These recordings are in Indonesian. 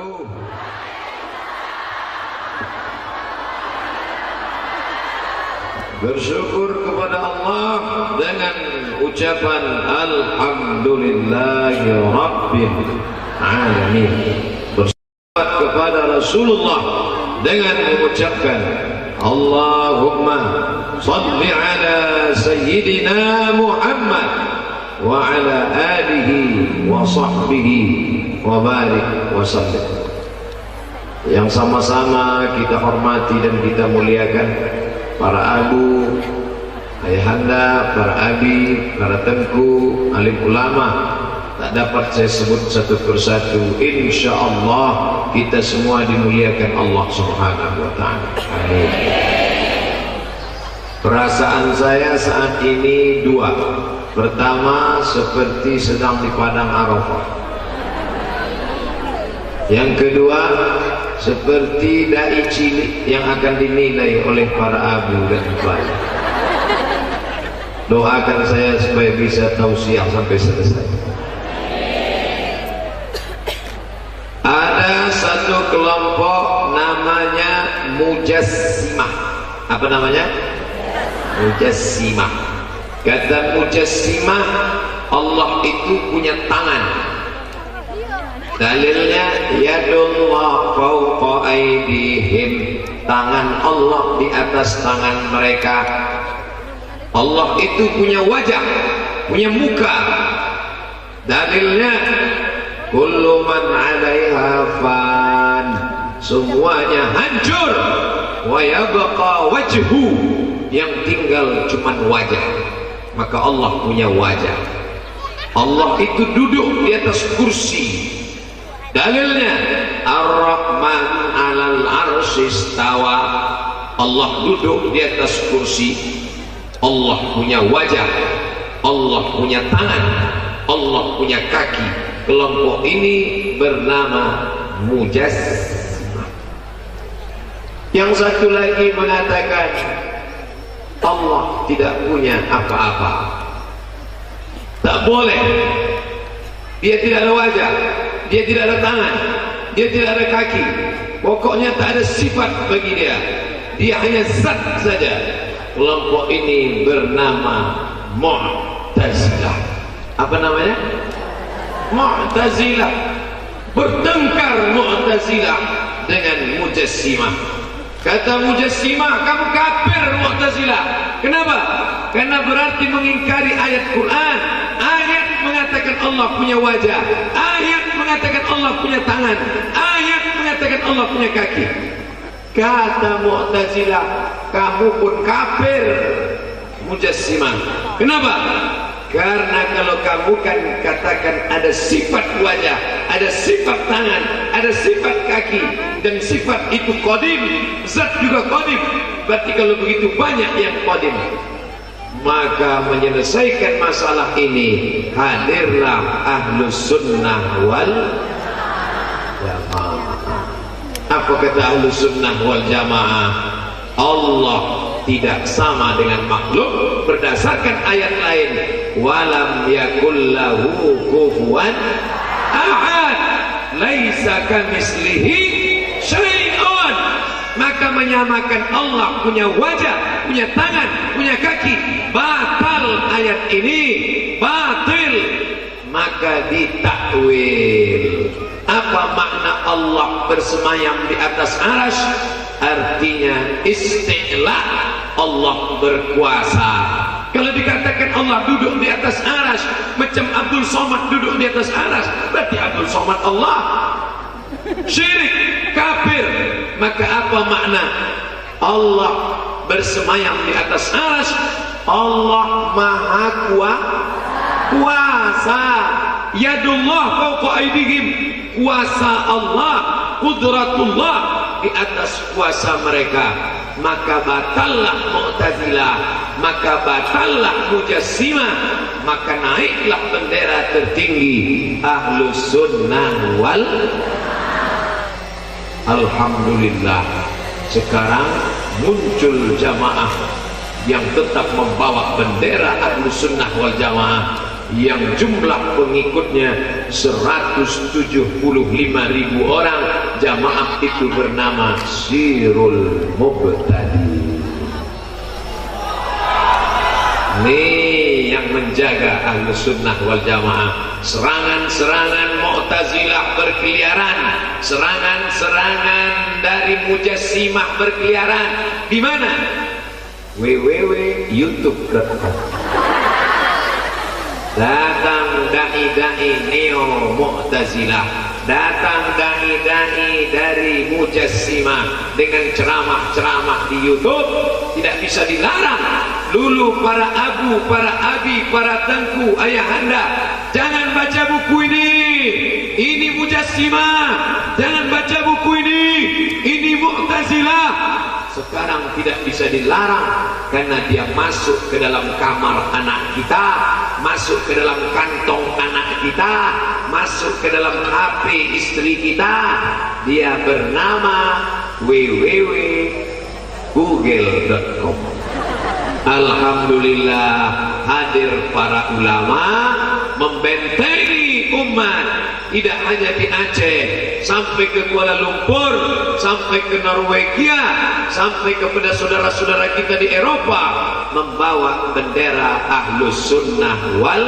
wabarakatuh. Bersyukur kepada Allah dengan ucapan Alhamdulillahi Rabbil Alamin. Bersyukur kepada Rasulullah dengan mengucapkan Allahumma salli ala Sayyidina Muhammad wa ala alihi wa sahbihi wa barik wa sallim. Yang sama-sama kita hormati dan kita muliakan para abu, ayahanda, para abi, para tengku, alim ulama, tak dapat saya sebut satu persatu. Insya Allah kita semua dimuliakan Allah Subhanahu wa Ta'ala. Amin. Perasaan saya saat ini dua. Pertama, seperti sedang di padang Arafah. Yang kedua, seperti dai cilik yang akan dinilai oleh para abu dan bayi. Doakan saya supaya bisa tausiah sampai selesai. Ada satu kelompok namanya Mujassimah. Apa namanya? Mujassimah. Kata Mujassimah, Allah itu punya tangan. Dalilnya yadullah fawqa aydihim, tangan Allah di atas tangan mereka. Allah itu punya wajah, punya muka. Dalilnya kullu man 'alaiha fan, semuanya hancur, wa yabqa wajhu, yang tinggal cuman wajah. Maka Allah punya wajah. Allah itu duduk di atas kursi. Dalilnya Ar-Rahman 'alal 'arsy istawa, Allah duduk di atas kursi. Allah punya wajah, Allah punya tangan, Allah punya kaki. Kelompok ini bernama Mujassimah. Yang satu lagi mengatakan Allah tidak punya apa-apa. Tak boleh. Dia tidak ada wajah, dia tidak ada tangan, dia tidak ada kaki. Pokoknya tak ada sifat bagi dia. Dia hanya zat saja. Kelompok ini bernama Mu'tazilah. Apa namanya? Mu'tazilah. Bertengkar Mu'tazilah dengan Mujassimah. Kata Mujassimah, kamu kafir Mu'tazilah. Kenapa? Karena berarti mengingkari ayat Quran. Ayat mengatakan Allah punya wajah, ayat mengatakan Allah punya tangan, ayat mengatakan Allah punya kaki. Kata Mu'tazilah, kamu pun kafir Mujassimah. Kenapa? Karena kalau kamu kan katakan ada sifat wajah, ada sifat tangan, ada sifat kaki, dan sifat itu qadim, zat juga qadim. Berarti kalau begitu banyak yang qadim. Maka menyelesaikan masalah ini hadirlah Ahlus Sunnah wal Jamaah. Apa kata Ahlus Sunnah wal Jamaah? Allah tidak sama dengan makhluk berdasarkan ayat lain. Walam yakul lahu kufuwan ahad, laisa kamitslihi syai'un. Maka menyamakan Allah punya wajah, punya tangan, punya kaki, batal ayat ini, batil. Maka ditakwil. Apa makna Allah bersemayam di atas arasy? Artinya isti'la, Allah berkuasa. Kalau dikatakan Allah duduk di atas arasy, macam Abdul Somad duduk di atas arasy, berarti Abdul Somad Allah. Syirik, kafir. Maka apa makna Allah bersemayam di atas arasy? Allah maha kuasa. Yadullah fawqa aydihim, kuasa Allah, qudratullah di atas kuasa mereka. Maka batallah Mu'tazilah, maka batallah Mujassimah, maka naiklah bendera tertinggi Ahlus Sunnah wal. Alhamdulillah, sekarang muncul jamaah yang tetap membawa bendera Ahlus Sunnah wal Jamaah, yang jumlah pengikutnya 175.000 orang. Jamaah itu bernama Sirul Mubtadi. Nih yang menjaga Ahlus Sunnah wal Jamaah. Serangan-serangan Mu'tazilah berkeliaran, serangan-serangan dari Mujassimah berkeliaran. Di mana? www.youtube.com. Datang dai-dai neo Mu'tazilah, datang dai-dai dari Mujassimah dengan ceramah-ceramah di YouTube. Tidak bisa dilarang. Dulu para abu, para abi, para tengku, ayahanda, jangan baca buku ini Mujassimah. Jangan baca buku ini Mu'tazilah. Sekarang tidak bisa dilarang karena dia masuk ke dalam kamar anak kita, masuk ke dalam kantong anak kita, masuk ke dalam HP istri kita. Dia bernama www.google.com. Alhamdulillah, hadir para ulama membentengi umat, tidak hanya di Aceh, sampai ke Kuala Lumpur, sampai ke Norwegia, sampai kepada saudara-saudara kita di Eropa, membawa bendera Ahlus Sunnah wal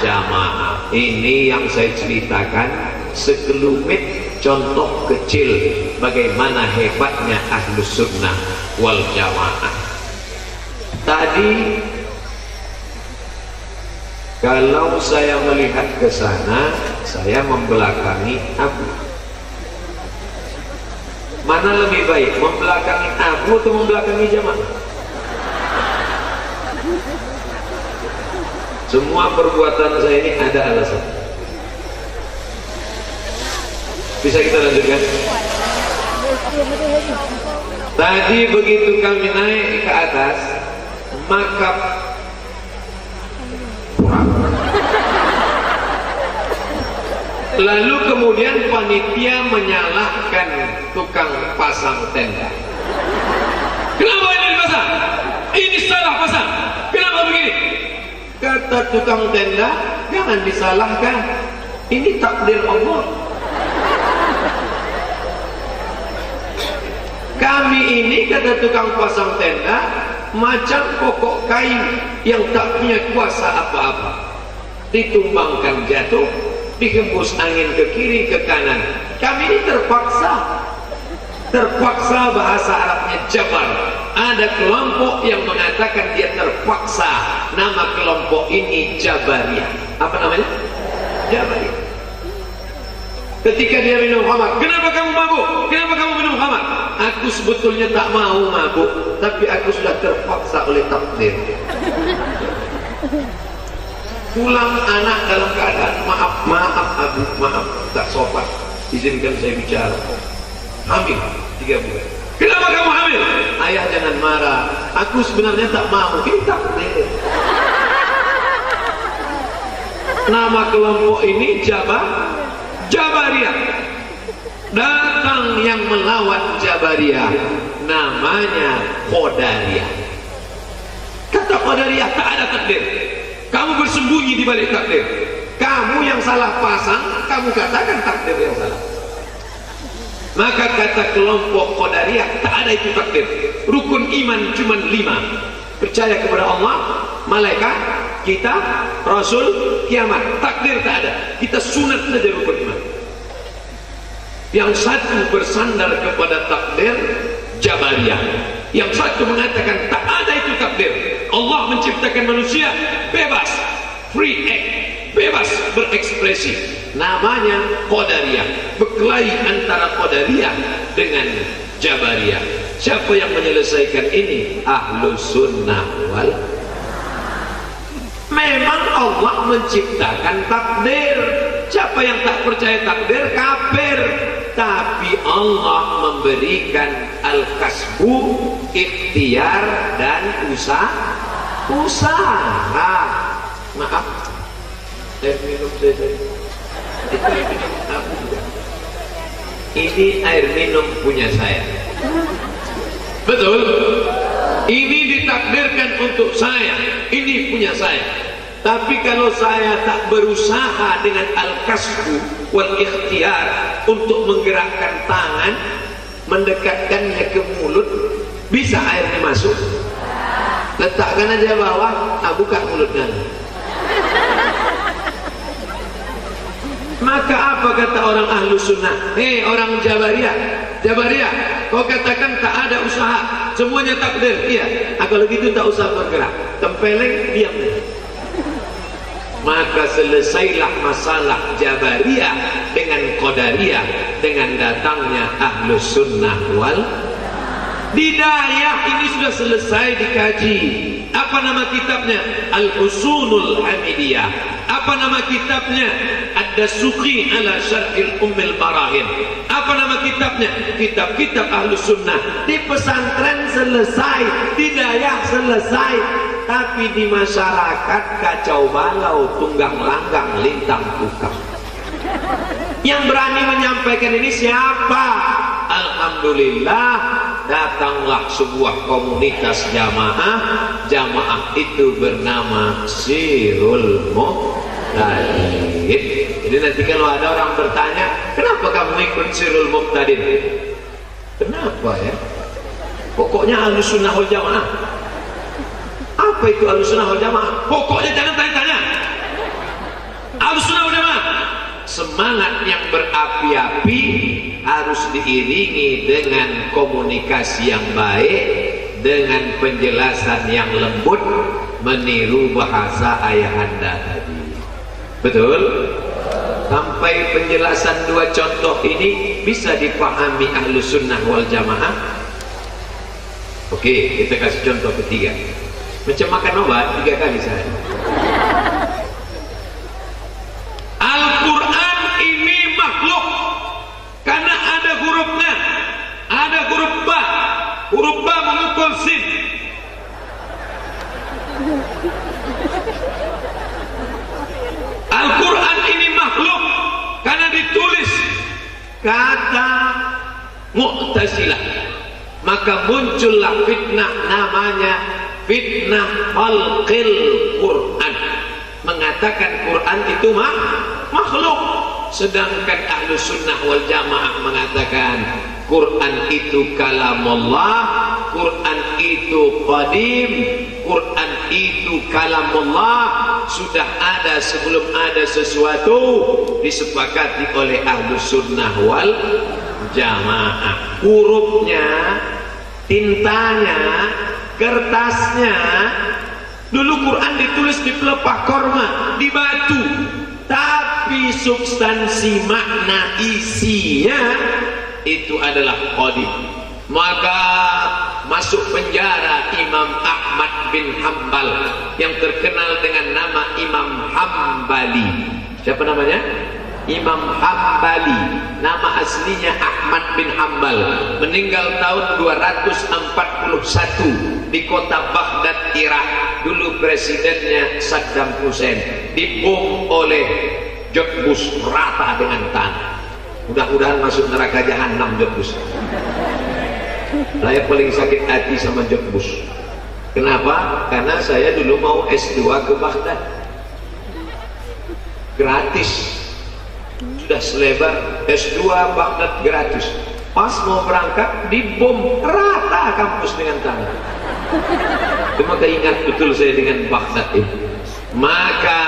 Jamaah. Ini yang saya ceritakan sekelumit contoh kecil bagaimana hebatnya Ahlus Sunnah wal Jamaah. Tadi kalau saya melihat ke sana, saya membelakangi Abu. Mana lebih baik, membelakangi Abu atau membelakangi Jamaah? Semua perbuatan saya ini ada alasan. Bisa kita lanjutkan? Tadi begitu kami naik ke atas, maka lalu kemudian panitia menyalahkan tukang pasang tenda. Kenapa ini dipasang? Ini salah pasang. Kenapa begini? Kata tukang tenda, jangan disalahkan. Ini takdir Allah. Kami ini, kata tukang pasang tenda, macam pokok kayu yang tak punya kuasa apa-apa. Ditumbangkan jatuh, dihembus angin ke kiri ke kanan. Kami ini terpaksa bahasa Arabnya jabar. Ada kelompok yang mengatakan dia terpaksa. Nama kelompok ini Jabariyah. Apa namanya? Jabariyah. Ketika dia minum khamar, kenapa kamu mabuk? Kenapa kamu minum khamar? Aku sebetulnya tak mau mabuk, tapi aku sudah terpaksa oleh takdir. Pulang anak dalam keadaan maaf Abu, maaf tak sopan, izinkan saya bicara. Hamil 3 bulan. Kenapa kamu hamil? Ayah jangan marah, aku sebenarnya tak mau, ini takdir. Nama kelompok ini Jabariyah. Datang yang melawan Jabariyah, namanya Qadariyah. Kata Qadariyah, tak ada takdir. Kamu bersembunyi di balik takdir. Kamu yang salah pasang, kamu katakan takdir yang salah. Maka kata kelompok Qadariyah, tak ada itu takdir. Rukun iman cuma 5. Percaya kepada Allah, malaikat, kita, Rasul, kiamat. Takdir tak ada. Kita sunat saja rukun iman. Yang satu bersandar kepada takdir, Jabariyah. Yang satu mengatakan tak ada itu takdir. Allah menciptakan manusia bebas, free act, bebas berekspresi. Namanya Qadariyah. Berkelahi antara Qadariyah dengan Jabariyah. Siapa yang menyelesaikan ini? Ahlus Sunnah wal. Memang Allah menciptakan takdir. Siapa yang tak percaya takdir kafir. Tapi Allah memberikan al-kasbu, ikhtiar dan usaha. Maaf, air minum saya. Itu air minum aku juga. Ini air minum punya saya. Betul? Ini ditakdirkan untuk saya. Ini punya saya. Tapi kalau saya tak berusaha dengan al-kasbu wal ikhtiar untuk menggerakkan tangan, mendekatkannya ke mulut, bisa airnya masuk? Letakkan aja bawah, buka mulutnya. Maka apa kata orang ahlu sunnah? Orang Jabariyah, kau katakan tak ada usaha, semuanya takdir. Iya, kalau gitu tak usah bergerak, tempeleng, diam. Maka selesailah masalah Jabariyah dengan Qadariyah dengan datangnya ahlu sunnah wal Bidayah. Ini sudah selesai dikaji. Apa nama kitabnya? Al-Husunul Hamidiyah. Apa nama kitabnya? Ad-Dasuqi ala Syarhil Ummil Barahin. Apa nama kitabnya? Kitab-kitab ahlu sunnah. Di pesantren selesai, Bidayah selesai, tapi di masyarakat kacau balau, tunggang langgang, lintang pukang. Yang berani menyampaikan ini siapa? Alhamdulillah, datanglah sebuah komunitas jamaah itu bernama Sirul Muqtadin. Jadi nanti kalau ada orang bertanya, kenapa kamu ikut Sirul Muqtadin? Kenapa ya? Pokoknya Ahlus Sunnah wal Jamaah. Apa itu Ahlus Sunnah wal Jamaah? Pokoknya jangan tanya-tanya. Ahlus Sunnah wal Jamaah, semangat yang berapi-api harus diiringi dengan komunikasi yang baik, dengan penjelasan yang lembut, meniru bahasa ayahanda tadi. Betul? Sampai penjelasan dua contoh ini bisa dipahami Ahlus Sunnah wal Jamaah. Oke, kita kasih contoh ketiga. Macam makan obat 3 kali sehari. Al-Quran ini makhluk karena ada hurufnya. Ada huruf ba. Huruf ba memukul sin. Al-Quran ini makhluk karena ditulis. Kata Mu'tazilah, maka muncullah fitnah namanya fitnah khalqil Quran, mengatakan Quran itu makhluk. Sedangkan ahlu sunnah wal jamaah mengatakan Quran itu kalamullah, Quran itu qadim, Quran itu kalamullah, sudah ada sebelum ada sesuatu, disepakati oleh ahlu sunnah wal jamaah. Hurufnya, tintanya, kertasnya, dulu Quran ditulis di pelepah korma, di batu, tapi substansi makna isinya itu adalah qadim. Maka masuk penjara Imam Ahmad bin Hambal yang terkenal dengan nama Imam Hambali. Siapa namanya? Imam Hambali. Nama aslinya Ahmad bin Hambal. Meninggal tahun 241 di kota Baghdad, Irak. Dulu presidennya Saddam Hussein. Dibom oleh George Bush rata dengan tanah. Mudah-mudahan masuk neraka jahanam George Bush. Saya paling sakit hati sama George Bush. Kenapa? Karena saya dulu mau S2 ke Baghdad, gratis, sudah selebar S2 Baghdad gratis. Pas mau berangkat dibom rata kampus dengan tanah. Cuma keingat betul saya dengan Baghdad ini. Maka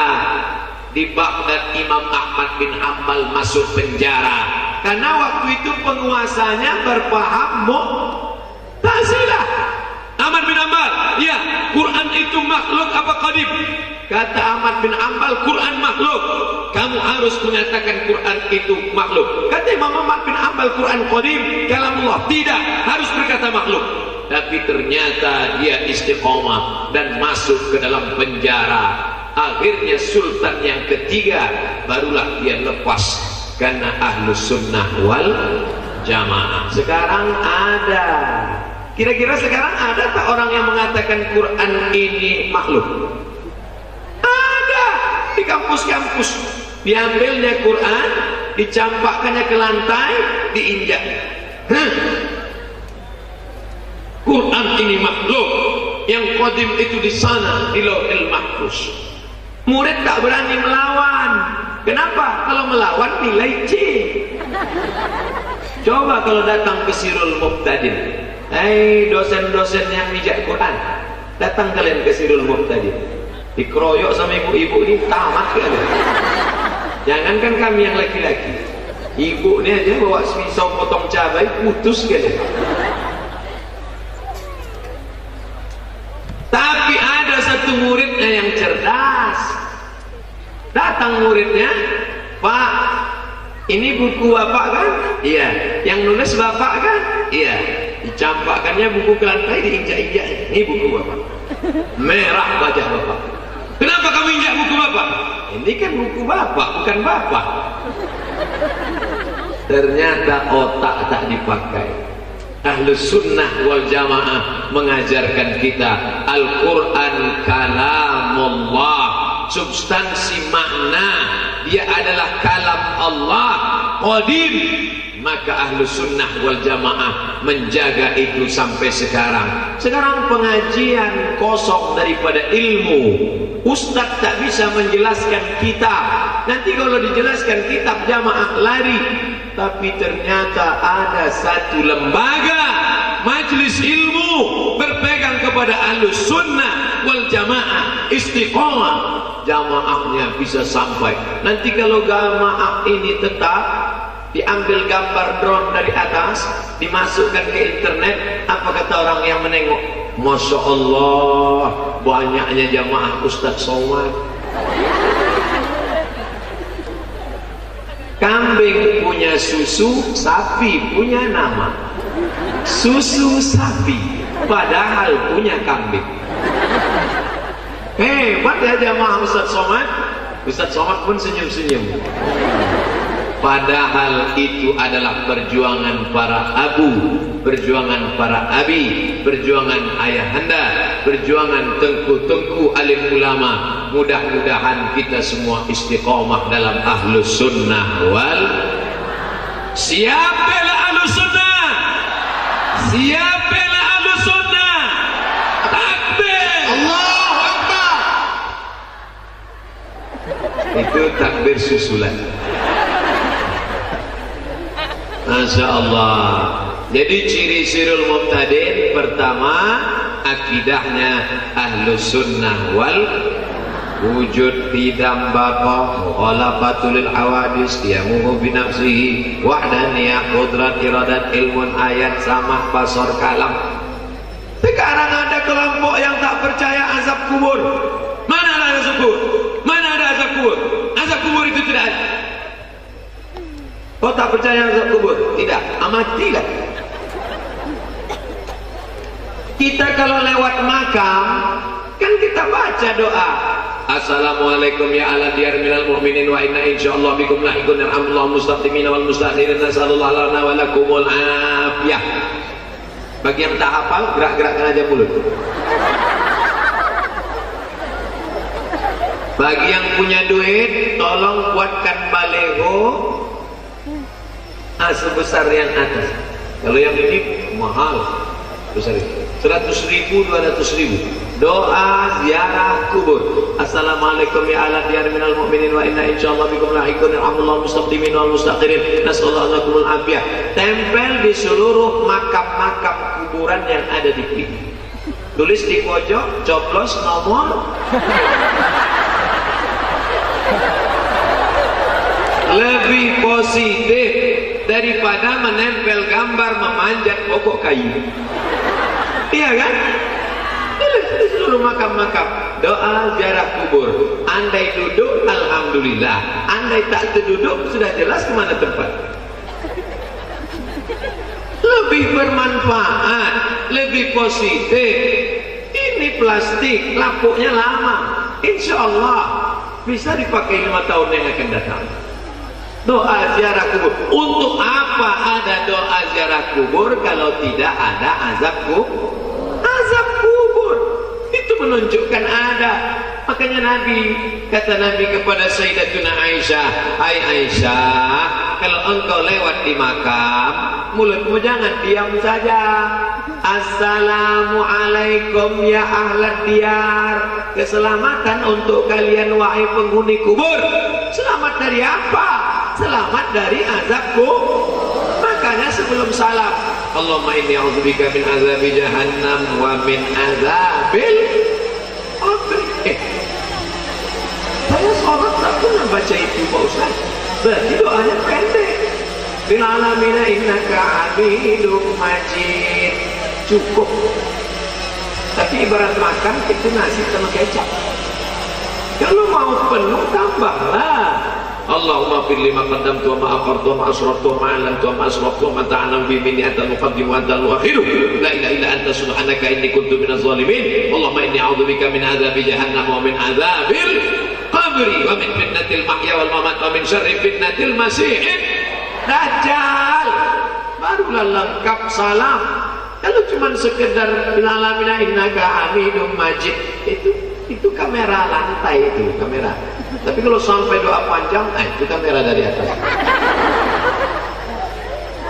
di Baghdad Imam Ahmad bin Hambal masuk penjara karena waktu itu penguasanya berpaham Mu'tazilah. Ahmad bin Hambal, ya, Quran itu makhluk apa qadim? Kata Ahmad bin Hambal, Quran makhluk. Kamu harus mengatakan Quran itu makhluk. Kata Imam Ahmad bin Hambal, Quran qadim, kalamullah. Tidak, harus berkata makhluk. Tapi ternyata dia istiqomah dan masuk ke dalam penjara. Akhirnya sultan yang ketiga barulah dia lepas karena ahlus sunnah wal jamaah. Sekarang ada, kira-kira sekarang ada tak orang yang mengatakan Quran ini makhluk? Ada di kampus-kampus. Diambilnya Quran, dicampakkannya ke lantai, diinjak. Quran ini makhluk, yang qadim itu di sana di Lauhil Mahfuz. Murid tak berani melawan. Kenapa? Kalau melawan nilai C. Coba kalau datang ke Sirul Muqtadin, dosen-dosen yang mijak Quran, datang kalian ke Sirul Muqtadin, dikeroyok sama ibu-ibu ini tamat kalian. Jangankan kami yang laki-laki, ibu ini aja bawa pisau potong cabai putus kalian. Tapi ada satu muridnya yang cerdas. Datang muridnya, Pak, ini buku bapak kan? Iya. Yang nulis bapak kan? Iya. Dicampakkannya buku ke lantai, diinjak-injak. Ini buku bapak. Merah wajah bapak. Kenapa kamu injak buku bapak? Ini kan buku bapak, bukan bapak. Ternyata otak tak dipakai. Ahlus sunnah wal jamaah mengajarkan kita Al-Quran kalamullah, substansi makna dia adalah kalam Allah qadim. Maka ahlus sunnah wal jamaah menjaga itu sampai sekarang. Sekarang pengajian kosong daripada ilmu. Ustadz tak bisa menjelaskan kitab. Nanti kalau dijelaskan kitab jamaah lari. Tapi ternyata ada satu lembaga majelis ilmu berpegang kepada ahlus sunnah wal jamaah, istiqomah, jamaahnya bisa sampai. Nanti kalau jamaah ini tetap diambil gambar drone dari atas, dimasukkan ke internet, apa kata orang yang menengok? Masya Allah, banyaknya jamaah Ustadz Somad. Kambing punya susu, sapi punya nama. Susu sapi, padahal punya kambing. Hebat ya jamaah Ustadz Somad. Ustadz Somad pun senyum-senyum. Padahal itu adalah perjuangan para abu, perjuangan para abi, perjuangan ayahanda, perjuangan tengku-tengku alim ulama. Mudah-mudahan kita semua istiqomah dalam ahlus sunnah wal. Siapa lah ahlus sunnah? Siapa lah ahlus sunnah? Takbir! Allahu Akbar! Itu takbir susulan. Masya Allah. Jadi ciri Sirul Muqtadin pertama, akidahnya ahlus sunnah wal wujud tidak bapa khalafatul hawadis yamuhu binafsihi wahdaniyah qudrat iradat ilmun ayat sama pasor kalam. Sekarang ada kelompok yang tak percaya azab kubur. Mana ada azab kubur? Mana ada azab kubur? Azab kubur itu tidak ada. Kau tak percaya azab kubur? Tidak, amatilah. Kita kalau lewat makam, kan kita baca doa. Assalamualaikum ya ala diyar minal mu'minin wa inna insyaallah bikum lahiqun yarhamullahu mustaqdimin wal mustakhirin nasallallahu lana wa lakumul afiyah. Bagi yang tak hafal, gerak-gerakkan aja mulut. Bagi yang punya duit, tolong buatkan baleho sebesar yang atas. Kalau yang ini mahal, besar 100.000, 200.000. Doa ziarah kubur. Assalamualaikum ya ala diyar minal mu'minin wa inna insyaallah bikum lahiqun yarhamullahu mustaqdimin wal mustakhirin nasallallahu lakumul afiyah. Tempel di seluruh makam-makam kuburan yang ada di sini. Tulis di pojok, coblos nomor. Lebih positif daripada menempel gambar memanjat pokok kayu. Iya kan? Di seluruh makam-makam doa ziarah kubur. Andai duduk, alhamdulillah. Andai tak terduduk, sudah jelas kemana tempat. Lebih bermanfaat, lebih positif. Ini plastik, lapuknya lama. Insya Allah bisa dipakai 5 tahun yang akan datang. Doa ziarah kubur. Untuk apa ada doa ziarah kubur kalau tidak ada azab kubur? Azab kubur itu menunjukkan ada. Makanya kata Nabi kepada Sayyidatuna Aisyah, hai Aisyah, kalau engkau lewat di makam, mulutmu jangan diam saja. Assalamualaikum ya ahlad diyar. Keselamatan untuk kalian wahai penghuni kubur. Selamat dari apa? Selamat dari azab kubur. Makanya sebelum salam, Allahumma inni a'udzubika min azabi jahannam wa min azabil qabr. Saya sholat tak pernah baca itu Pak Ustaz. Berarti doanya pendek. Bil alamina innaka hamidum majid. Cukup. Tapi ibarat makan itu nasi sama kecap. Kalau mau penuh tambahlah. Allahumma fir lima qaddamtu wa ma akhartu wa ma asrartu wa ma a'lantu wa ma asraftu wa ma ta'alam bi minni antal muqaddim wa antal muakhir. La ilaha illa anta subhanaka inni kuntu minaz zalimin. Allahumma inni a'udzubika min adzabi jahannam wa min adzabil qabri wa min fitnatil mahya wal mamat wa min syarri fitnatil masiihid dajjal. Barulah lengkap salam. Kalau cuma sekedar bil alamina innaka hamidum majid, itu kamera lantai, itu kamera. Tapi kalau sampai doa panjang, itu kamera dari atas.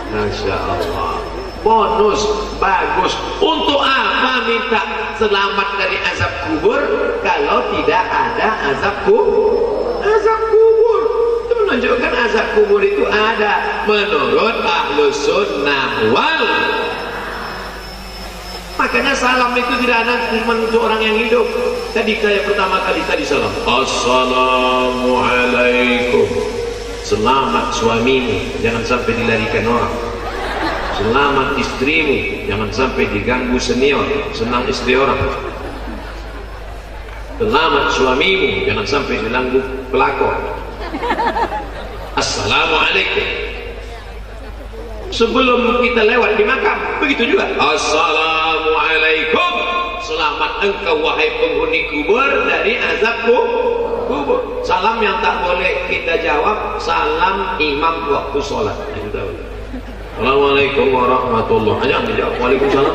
Masya Allah. Bonus bagus. Untuk apa minta selamat dari azab kubur kalau tidak ada azab kubur? Azab kubur itu menunjukkan azab kubur itu ada menurut Ahlus Sunnah wal. Makanya salam itu tidak ada cuma untuk orang yang hidup. Tadi kayak pertama kali tadi salam, Assalamualaikum. Selamat suamimu, jangan sampai dilarikan orang. Selamat istrimu, jangan sampai diganggu senior, senang istri orang. Selamat suamimu, jangan sampai diganggu pelakor. Assalamualaikum. Sebelum kita lewat di makam, begitu juga. Assalamualaikum. Selamat engkau wahai penghuni kubur dari azab kubur. Salam yang tak boleh kita jawab, salam imam waktu sholat. Assalamualaikum warahmatullahi wabarakatuh. Jangan dijawab waalaikumsalam.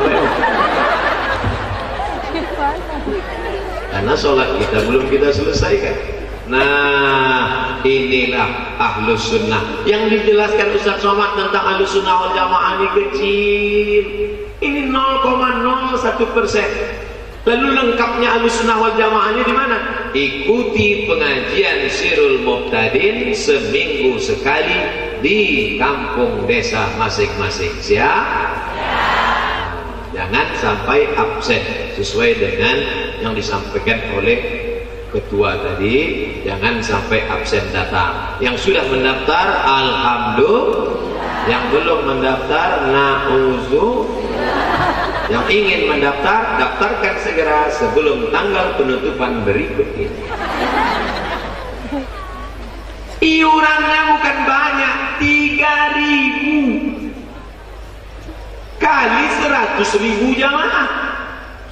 Karena sholat kita belum kita selesaikan. Nah, inilah Ahlus Sunnah. Yang dijelaskan Ustaz Somad tentang Ahlus Sunnah wal Jamaah ini kecil. Ini 0,01%. Lalu lengkapnya Ahlus Sunnah wal Jamaahnya di mana? Ikuti pengajian Sirul Muqtadin seminggu sekali di kampung desa masing-masing. Siap? Jangan sampai absen sesuai dengan yang disampaikan oleh ketua tadi. Jangan sampai absen datang. Yang sudah mendaftar alhamdulillah, yang belum mendaftar na'udzubillah. Yang ingin mendaftar, daftarkan segera sebelum tanggal penutupan berikut ini. Iurannya bukan banyak, 3.000 kali 100.000 jamaah.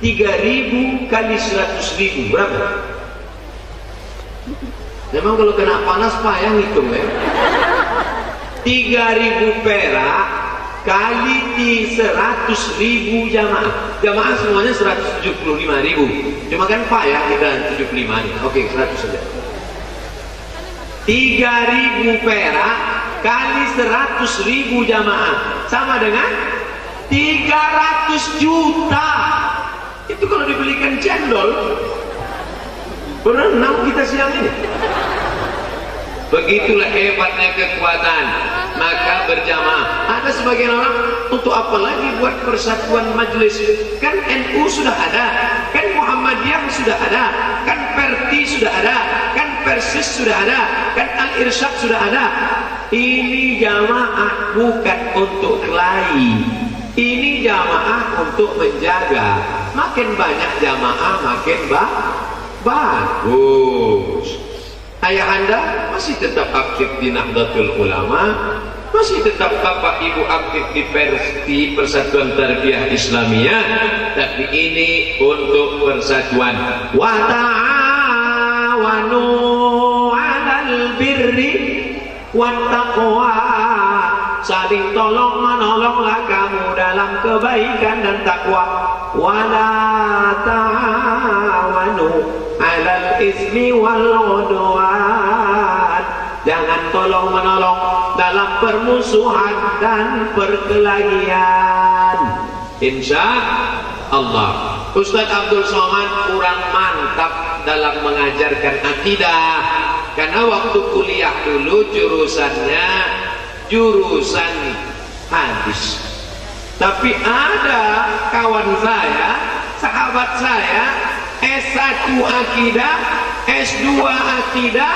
3.000 kali 100.000 berapa? Memang kalau kena panas payah ngitung ya. 3.000 perak kali 100.000 jamaah. Jamaah semuanya 175.000. Cuma kan payah kita 75 nih. Oke, 100 saja. 3.000 perak kali 100.000 jamaah sama dengan 300 juta. Itu kalau dibelikan cendol berenang kita siang ini. Begitulah hebatnya kekuatan. Maka berjamaah. Ada sebagian orang, untuk apa lagi buat persatuan majelis? Kan NU sudah ada, kan Muhammadiyah sudah ada, kan Perti sudah ada, kan Persis sudah ada, kan Al-Irsyad sudah ada. Ini jamaah bukan untuk kelahi. Ini jamaah untuk menjaga. Makin banyak jamaah makin bagus. Ayah anda masih tetap aktif di Nahdlatul Ulama, masih tetap bapak ibu aktif di Persatuan Tarbiyah Islamiyah, tapi ini untuk persatuan. Wa ta'awanu 'alal birri wat taqwa. Saling tolong menolonglah kamu dalam kebaikan dan takwa. Wala ta'awanu 'alal ismi wal 'udwan. Jangan tolong menolong dalam permusuhan dan perkelahian. insya Allah. Ustadz Abdul Somad kurang mantap dalam mengajarkan akidah, karena waktu kuliah dulu jurusannya jurusan hadis. Tapi ada kawan saya, sahabat saya, S1 akidah, S2 akidah,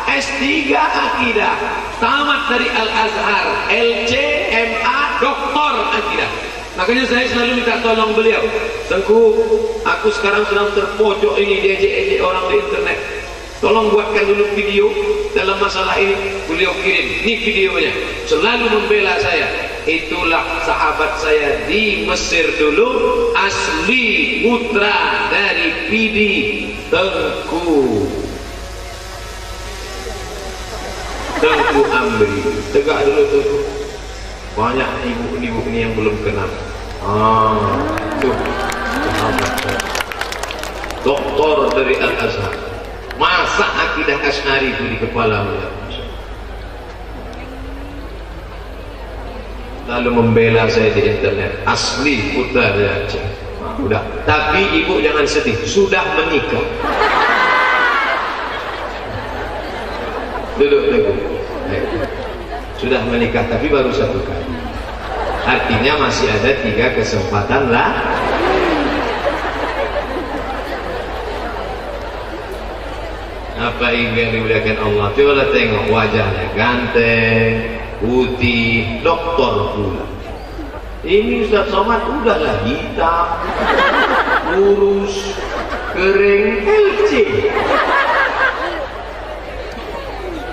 S3 akidah, tamat dari Al-Azhar, LC, MA, doktor akidah. Makanya saya selalu minta tolong beliau, Tengku, aku sekarang sedang terpojok ini, diejek-ejek orang di internet, tolong buatkan dulu video dalam masalah ini. Beliau kirim, ini videonya, selalu membela saya. Itulah sahabat saya di Mesir dulu, asli putra dari PD Tengku Amri. Tegak dulu Tengku. Banyak ibu-ibu ini yang belum kenal. Tuh sahabat saya, doktor dari Al-Azhar, masa akidah Asy'ari itu di kepala beliau. Lalu membela saya di internet, asli putra dari Aceh. Udah, tapi ibu jangan sedih, sudah menikah. Duduk dulu. Sudah menikah, tapi baru 1 kali. Artinya masih ada 3 kesempatan lah. Apa yang dimuliakan Allah? Coba tengok wajahnya, ganteng, putih, doktor pula. Ini Ustaz Somad udahlah hitam, lurus, kering, LC.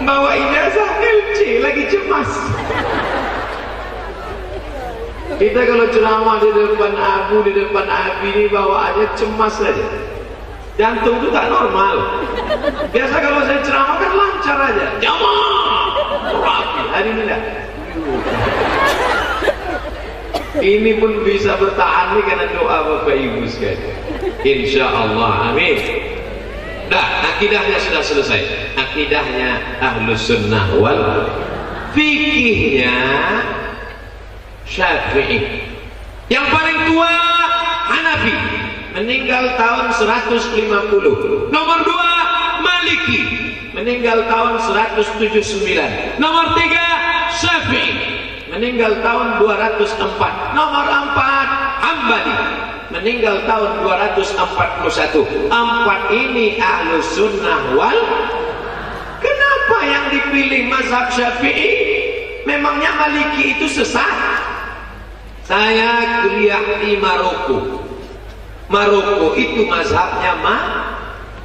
Bawa ijazah LC, lagi cemas. Kita kalau ceramah di depan Abu, di depan Abi ini bawaannya cemas saja. Jantung itu tak normal. Biasa kalau saya ceramah kan lancar aja. Jamaah rapi, hari ini enggak. Ini pun bisa bertahan nih karena doa Bapak Ibu sekalian. Insya Allah, amin. Dah, akidahnya sudah selesai. Akidahnya Ahlus Sunnah wal fikihnya Syafi'i. Yang paling tua Hanafi, meninggal tahun 150. Nomor 2 Maliki, meninggal tahun 179. Nomor 3 Syafi'i, meninggal tahun 204. Nomor 4 Hambali, meninggal tahun 241. 4 ini Ahlus Sunnah wal. Kenapa yang dipilih mazhab Syafi'i? Memangnya Maliki itu sesat? Saya kuliah di Maroko. Maroko itu mazhabnya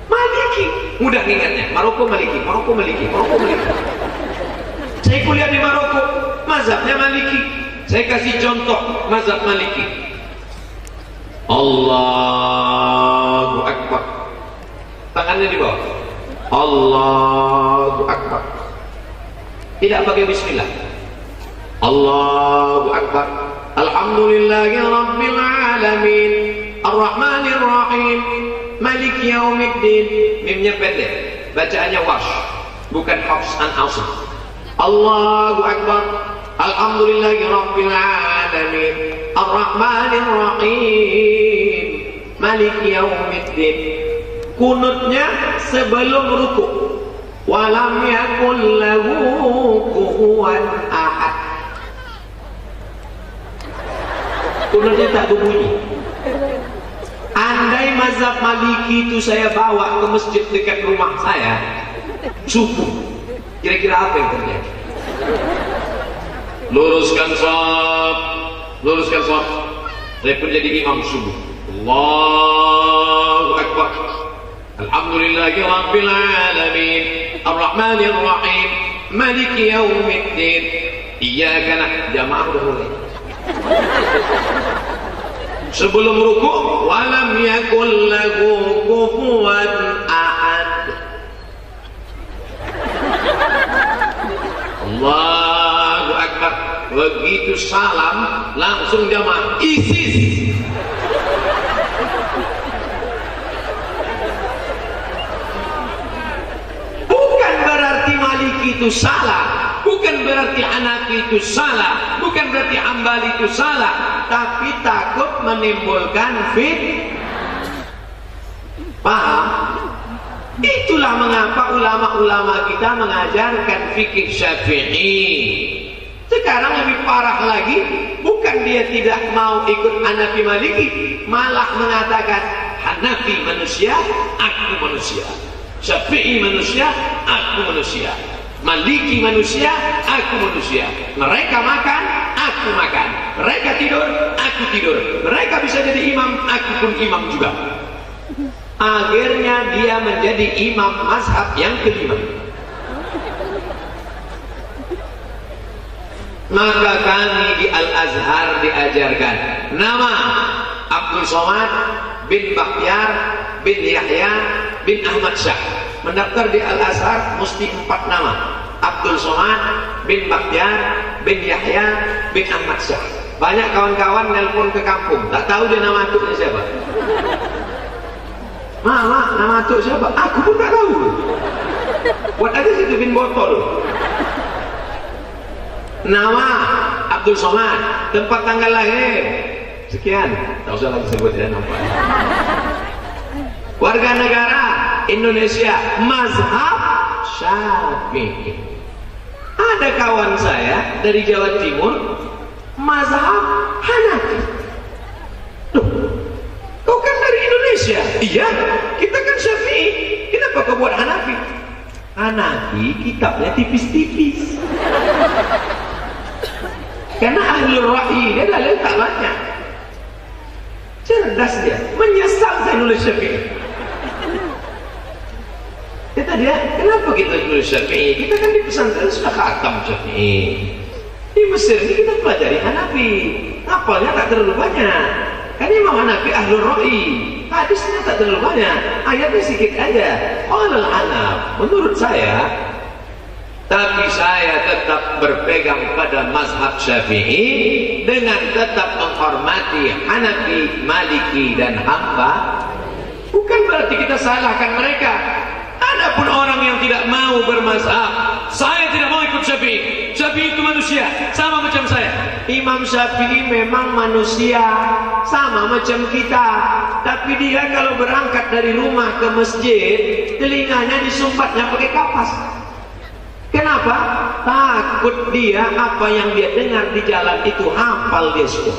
Maliki. Mudah ingatnya, Maroko Maliki, Maroko Maliki, Maroko Maliki. Saya kuliah di Maroko, mazhabnya Maliki. Saya kasih contoh mazhab Maliki. Allahu Akbar, tangannya di bawah. Allahu Akbar, tidak pakai bismillah. Allahu Akbar. Alhamdulillahi Rabbil Alamin, Ar-Rahmanir Rahim, Malik Yaumiddin. Mimnya pendek, bacaannya wash, bukan hafs an asim. Allahu Akbar. Alhamdulillahi Rabbil Alamin, Ar-Rahmanir Rahim, Malik Yaumiddin. Kunutnya sebelum ruku. Walam yakul lahu kufuwan ahad. Kunutnya tak berbunyi. Andai mazhab Maliki itu saya bawa ke masjid dekat rumah saya subuh, kira-kira apa yang terjadi? Luruskan shaf, luruskan shaf. Saya pun jadi imam subuh. Allahu Akbar. Alhamdulillahi Rabbil Alamin, Ar-Rahmanir Rahim, Maliki Yaumiddin. Iyyaka na'budu. Jamaah udah mulai. Sebelum ruku, walam yakul lahu kufuwan ahad. Allahu Akbar. Begitu salam langsung jamaah ISIS. Bukan berarti Maliki itu salah, bukan berarti Hanafi itu salah, bukan berarti Hambali itu salah. tapi takut menimbulkan paham? Itulah mengapa ulama-ulama kita mengajarkan fikih Syafi'i. Sekarang lebih parah lagi, bukan dia tidak mau ikut Hanafi Maliki, malah mengatakan Hanafi manusia, aku manusia. Syafi'i manusia, aku manusia. Maliki manusia, aku manusia. Mereka makan, aku makan. Mereka tidur, aku tidur. Mereka bisa jadi imam, aku pun imam juga. Akhirnya dia menjadi imam mazhab yang kelima. Maka kami di Al-Azhar diajarkan nama Abdul Somad bin Bakhtiar bin Yahya bin Ahmad Syah. Mendaftar di Al-Azhar mesti 4 nama: Abdul Somad bin Bakhtiar bin Yahya bin Ahmad Syah. Banyak kawan-kawan nelpon ke kampung, tak tahu dia nama atuknya siapa. Mama, nama atuk siapa? Aku pun tak tahu. Buat aja situ bin botol. Nama Abdul Somad, tempat tanggal lahir sekian, tak usah lagi sebut ya, nampak. Warga negara Indonesia, mazhab Syafi'i. Ada kawan saya dari Jawa Timur, mazhab Hanafi. Loh, kau kan dari Indonesia? Iya, kita kan Syafi'i. Kenapa kau buat Hanafi? Hanafi kitabnya tipis-tipis. Karena ahlul ra'i dia dalil tak banyak. Cerdas dia, menyesal saya nulis Syafi'i. Kata dia, kenapa kita nulis Syafi'i? Kita kan di pesantren sudah khatam Syafi'i. Di Mesir ini kita pelajari Hanafi, hafalnya tak terlalu banyak. Kan Imam Hanafi ahlul ra'i, hadisnya tak terlalu banyak, ayatnya sedikit aja. Qala al-Hanaf, menurut saya. Tapi saya tetap berpegang pada mazhab Syafi'i dengan tetap menghormati Hanafi, Maliki dan Hamba. Bukan berarti kita salahkan mereka. Adapun orang yang tidak mau bermazhab, saya tidak mau ikut Syafi'i. Syafi'i itu manusia, sama macam saya. Imam Syafi'i memang manusia, sama macam kita. Tapi dia kalau berangkat dari rumah ke masjid, telinganya disumbatnya pakai kapas. Kenapa? Takut dia apa yang dia dengar di jalan itu hafal dia semua.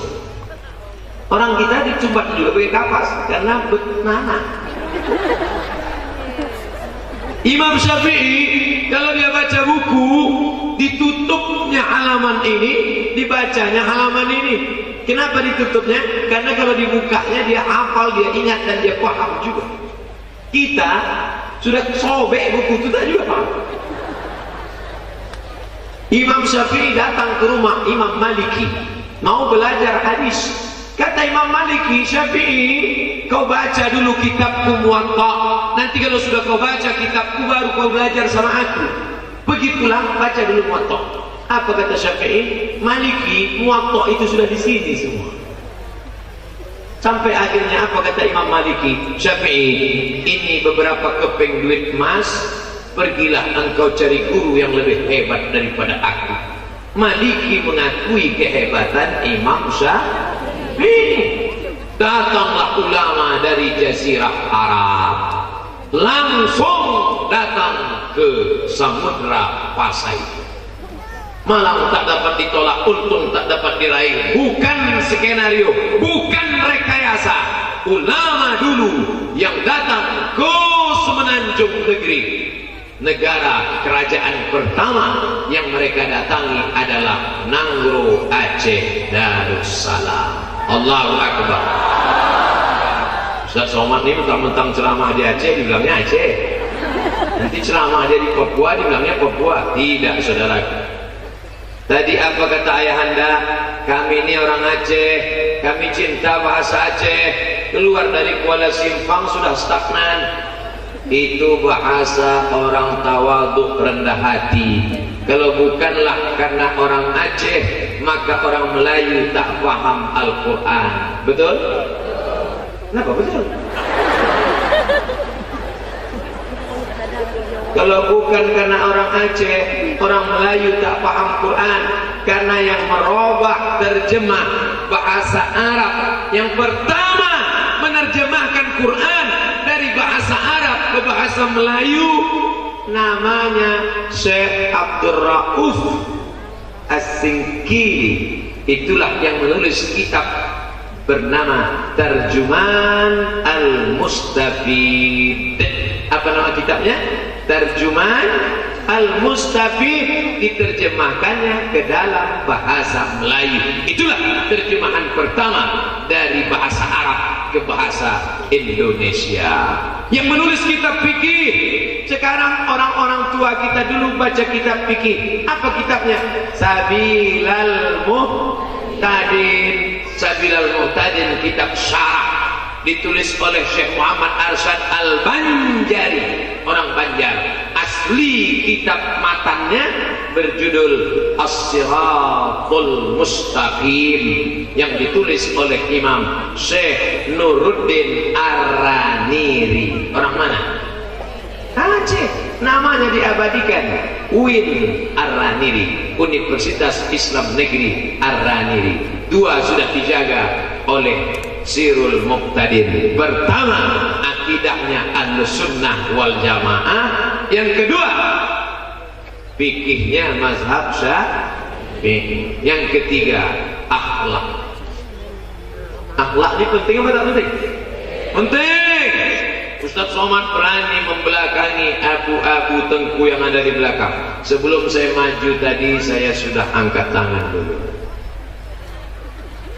Orang kita dicumbat juga pakai kapas karena benana. Imam Syafi'i kalau dia baca buku, ditutupnya halaman ini, dibacanya halaman ini. Kenapa ditutupnya? Karena kalau dibukanya dia hafal, dia ingat dan dia paham juga. Kita sudah sobek buku itu tak juga paham. Imam Syafi'i datang ke rumah Imam Maliki mau belajar hadis. Kata Imam Maliki, Syafi'i, kau baca dulu kitabku Muwatta. Nanti kalau sudah kau baca kitabku baru kau belajar sama aku. Pergi pulang baca dulu Muwatta. Apa kata Syafi'i? Maliki, Muwatta itu sudah di sini semua. Sampai akhirnya apa kata Imam Maliki? Syafi'i, ini beberapa keping duit emas. Pergilah engkau cari guru yang lebih hebat daripada aku. Maliki mengakui kehebatan Imam Syafi'i. Datanglah ulama dari Jazirah Arab, langsung datang ke Samudra Pasai. Malang tak dapat ditolak, untung tak dapat diraih. Bukan skenario, bukan rekayasa. Ulama dulu yang datang ke Semenanjung Negeri. Negara kerajaan pertama yang mereka datangi adalah Nanggro Aceh Darussalam. Allahu Akbar. Ustaz Somad ini mentang-mentang ceramah di Aceh dibilangnya Aceh, nanti ceramah dia di Papua dibilangnya Papua. Tidak, saudara. Tadi apa kata ayahanda? Kami ini orang Aceh, kami cinta bahasa Aceh. Keluar dari Kuala Simpang sudah stagnan. Itu bahasa orang tawaduk, rendah hati. Kalau bukanlah karena orang Aceh, maka orang Melayu tak paham Al-Quran. Betul? Kenapa betul? Kalau bukan karena orang Aceh, orang Melayu tak paham Quran, karena yang merubah terjemah bahasa Arab. Yang pertama menerjemahkan Quran dari bahasa Arab ke bahasa Melayu namanya Syekh Abdul Rauf As-Singkili. Itulah yang menulis kitab bernama Terjuman Al-Mustafid. Apa nama kitabnya? Terjuman Al-Mustafid, diterjemahkannya ke dalam bahasa Melayu. Itulah terjemahan pertama dari bahasa Arab ke bahasa Indonesia. Yang menulis kitab fikih sekarang orang-orang tua kita dulu baca kitab fikih. Apa kitabnya? Sabilal Muhtadin. Sabilal Muhtadin, kitab syarah, ditulis oleh Syekh Muhammad Arsyad Al-Banjari, orang Banjar. Asli kitab matannya berjudul As-Siratul Mustaqim, yang ditulis oleh Imam Syekh Nuruddin Ar-Raniri. Orang mana? Aceh. Namanya diabadikan, UIN Ar-Raniri, Universitas Islam Negeri Ar-Raniri. Dua sudah dijaga oleh Sirul Muqtadin. Pertama, akidahnya Ahlussunnah wal Jamaah. Yang kedua, fikihnya mazhab Syafi'i. Yang ketiga, akhlak. Akhlak ini penting apa tak penting? Penting. Ustaz Somad berani membelakangi abu-abu tengku yang ada di belakang. Sebelum saya maju tadi, saya sudah angkat tangan dulu,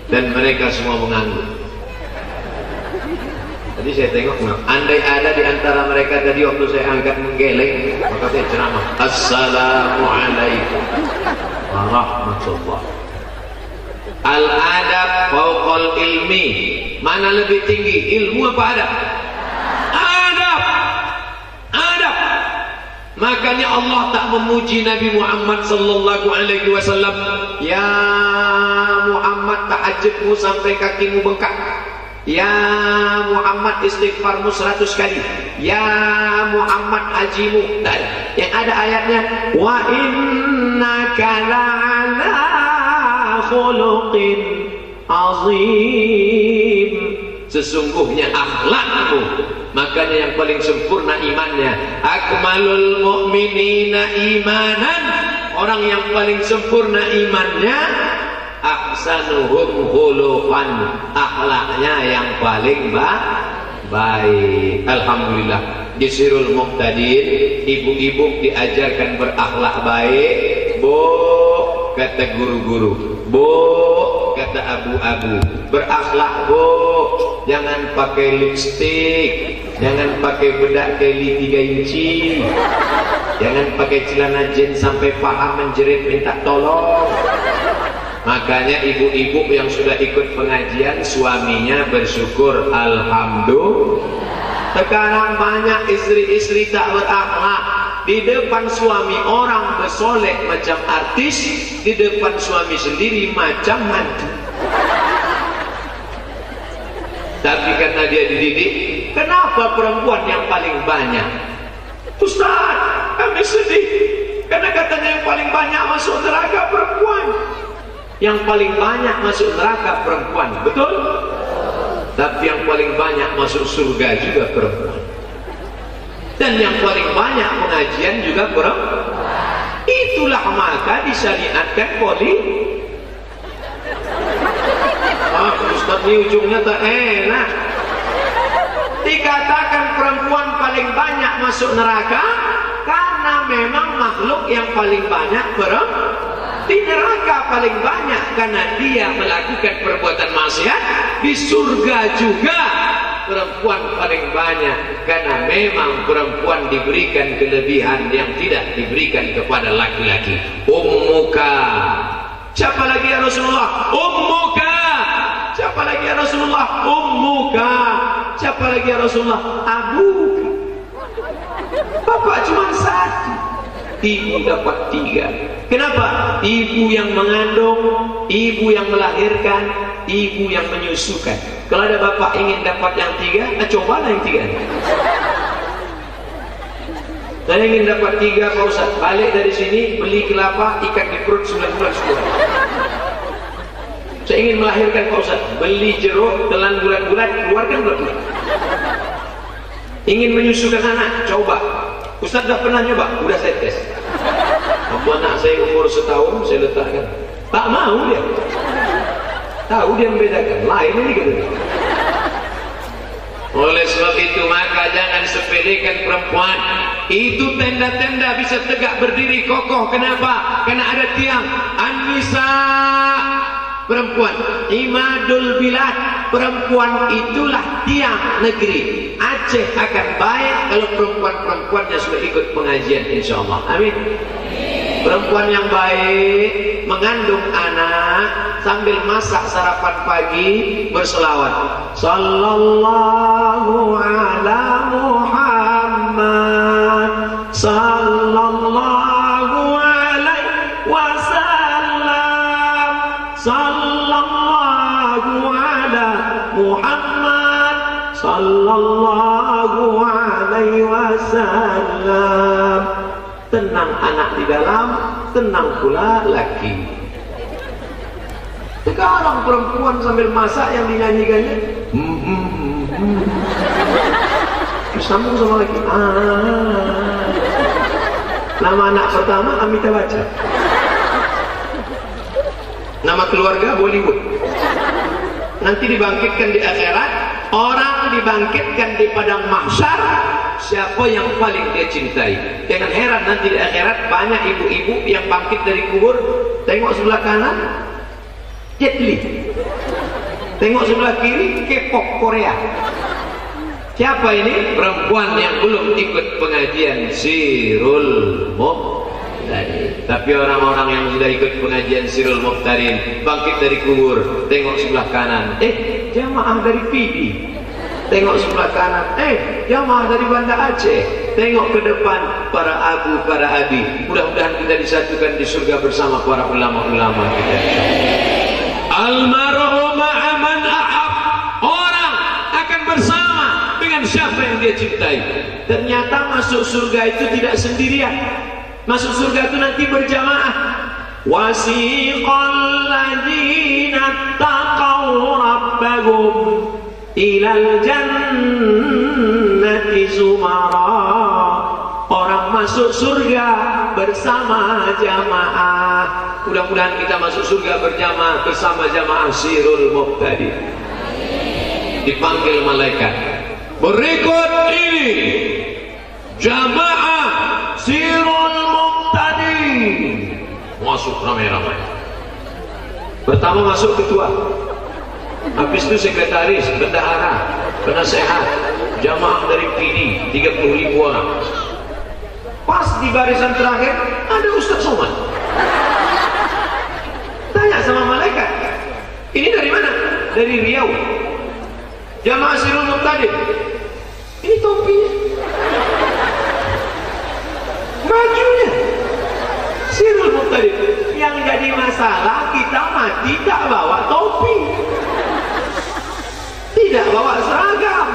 dan mereka semua mengangguk. Tadi saya tengok, andai ada di antara mereka tadi waktu saya angkat menggeleng, maka saya ceramah, Assalamualaikum warahmatullah. Al-adab fauqal ilmi. Mana lebih tinggi, ilmu apa adab? Adab. Adab. Makanya Allah tak memuji Nabi Muhammad sallallahu alaihi wasallam, ya Muhammad tahajudmu sampai kakimu bengkak, ya Muhammad istighfarmu 100 kali, ya Muhammad hajimu. Tak ada. Yang ada ayatnya, wa innaka la'ala khuluqin azim. Sesungguhnya akhlakmu. Makanya yang paling sempurna imannya, akmalul mu'minina imanan. Orang yang paling sempurna imannya, ahsanuhum khuluqan, akhlaknya yang paling baik. Alhamdulillah, di Sirul Muqtadin ibu-ibu diajarkan berakhlak baik. Bu, kata guru-guru, bu, kata abu-abu, berakhlak bu, jangan pakai lipstik, jangan pakai bedak keli 3 inci, jangan pakai celana jeans sampai paha menjerit minta tolong. Makanya ibu-ibu yang sudah ikut pengajian, suaminya bersyukur, alhamdulillah. Sekarang banyak istri-istri tak berakhlak. Di depan suami orang bersolek macam artis, di depan suami sendiri macam hantu. Tapi karena dia dididik, kenapa perempuan yang paling banyak? Ustaz, kami sedih karena katanya yang paling banyak masuk neraka perempuan. Yang paling banyak masuk neraka perempuan, betul? Tapi yang paling banyak masuk surga juga perempuan. Dan yang paling banyak pengajian juga perempuan. Itulah maka disyariatkan Ustaz, ini ujungnya tak enak. Dikatakan perempuan paling banyak masuk neraka karena memang makhluk yang paling banyak di neraka paling banyak karena dia melakukan perbuatan maksiat. Di surga juga perempuan paling banyak karena memang perempuan diberikan kelebihan yang tidak diberikan kepada laki-laki. Ummuka. Siapa lagi ya Rasulullah? Ummuka. Siapa lagi ya Rasulullah? Ummuka. Siapa lagi ya Rasulullah? Abuka. Bapak cuma satu, ibu dapat 3. Kenapa? Ibu yang mengandung, ibu yang melahirkan, ibu yang menyusukan. Kalau ada bapak ingin dapat yang 3, cobalah yang 3. Saya ingin dapat 3 Pak Ustaz. Balik dari sini beli kelapa, ikat di perut 9 bulan sekolah. Saya ingin melahirkan Pak Ustaz. Beli jeruk, telan bulat-bulat, keluarkan bulat-bulat. Ingin menyusukan anak, coba. Ustaz sudah pernah nyoba, udah saya tes. Waktu anak saya umur setahun, saya letakkan. Tak mau dia. Tahu dia membedakan. Lain ini gitu. Oleh sebab itu maka jangan sepelekan perempuan. Itu tenda-tenda bisa tegak berdiri kokoh. Kenapa? Karena ada tiang. An-nisa, perempuan. Imadul bilad, perempuan itulah tiang negeri. Aceh akan baik kalau perempuan-perempuannya sudah ikut pengajian, insyaallah. Amin. Perempuan yang baik mengandung anak sambil masak sarapan pagi berselawat. Sallallahu ala Muhammad, sallallahu alaihi wasallam, sallallahu ala Muhammad, sallallahu alaihi wasallam. Tenang anak di dalam, tenang pula laki. Sekarang perempuan sambil masak yang dinyanyikannya sambung sama laki. Nama anak pertama Amitabh Bachchan, nama keluarga Bollywood. Nanti dibangkitkan di akhirat, orang dibangkitkan di padang mahsyar, siapa yang paling dia cintai. Jangan heran nanti di akhirat banyak ibu-ibu yang bangkit dari kubur, tengok sebelah kanan Jet Li, tengok sebelah kiri K-pop Korea. Siapa ini? Perempuan yang belum ikut pengajian Sirul Muqtadin. Tapi orang-orang yang sudah ikut pengajian Sirul Muqtadin bangkit dari kubur, tengok sebelah kanan, jamaah dari PD. Tengok sebelah kanan, jamaah dari Banda Aceh. Tengok ke depan, para abu, para abi. Mudah-mudahan kita disatukan di surga bersama para ulama-ulama kita. Almarhum ma'aman ahab. Orang akan bersama dengan siapa yang dia cintai. Ternyata masuk surga itu tidak sendirian. Masuk surga itu nanti berjamaah. Wasiqal ladzina taqaw rabbahum ilal jannati zumara. Orang masuk surga bersama jamaah. Mudah-mudahan kita masuk surga berjamaah bersama jamaah Sirul Muqtadin. Dipanggil malaikat. Berikut ini jamaah Sirul Muqtadin. Masuk ramai-ramai. Pertama masuk ketua, habis itu sekretaris, bendahara, penasehat, jamaah dari PD 30.000 orang. Pas di barisan terakhir ada Ustaz Somad. Tanya sama malaikat, ini dari mana? Dari Riau. Jamaah Sirul Muqtadin. Ini topinya, bajunya Sirul Muqtadin. Yang jadi masalah kita mati tak bawa topi, tidak bawa seragam,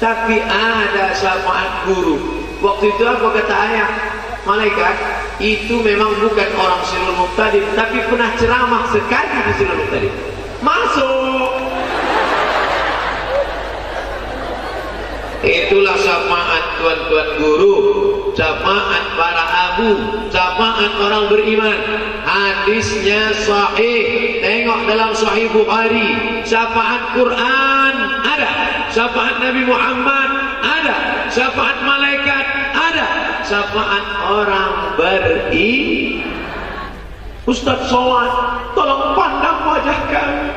tapi ada syafaat guru. Waktu itu apa kata ayah malaikat? Itu memang bukan orang Sirul Muqtadin, tapi pernah ceramah sekali di Sirul Muqtadin. Masuk. Itulah syafaat tuan-tuan guru, syafaat para abu, syafaat orang beriman. Hadisnya sahih. Tengok dalam Sahih Bukhari. Syafaat Quran ada, syafaat Nabi Muhammad ada, syafaat malaikat ada, syafaat orang beriman. Ustaz Somad, tolong pandang wajah kami.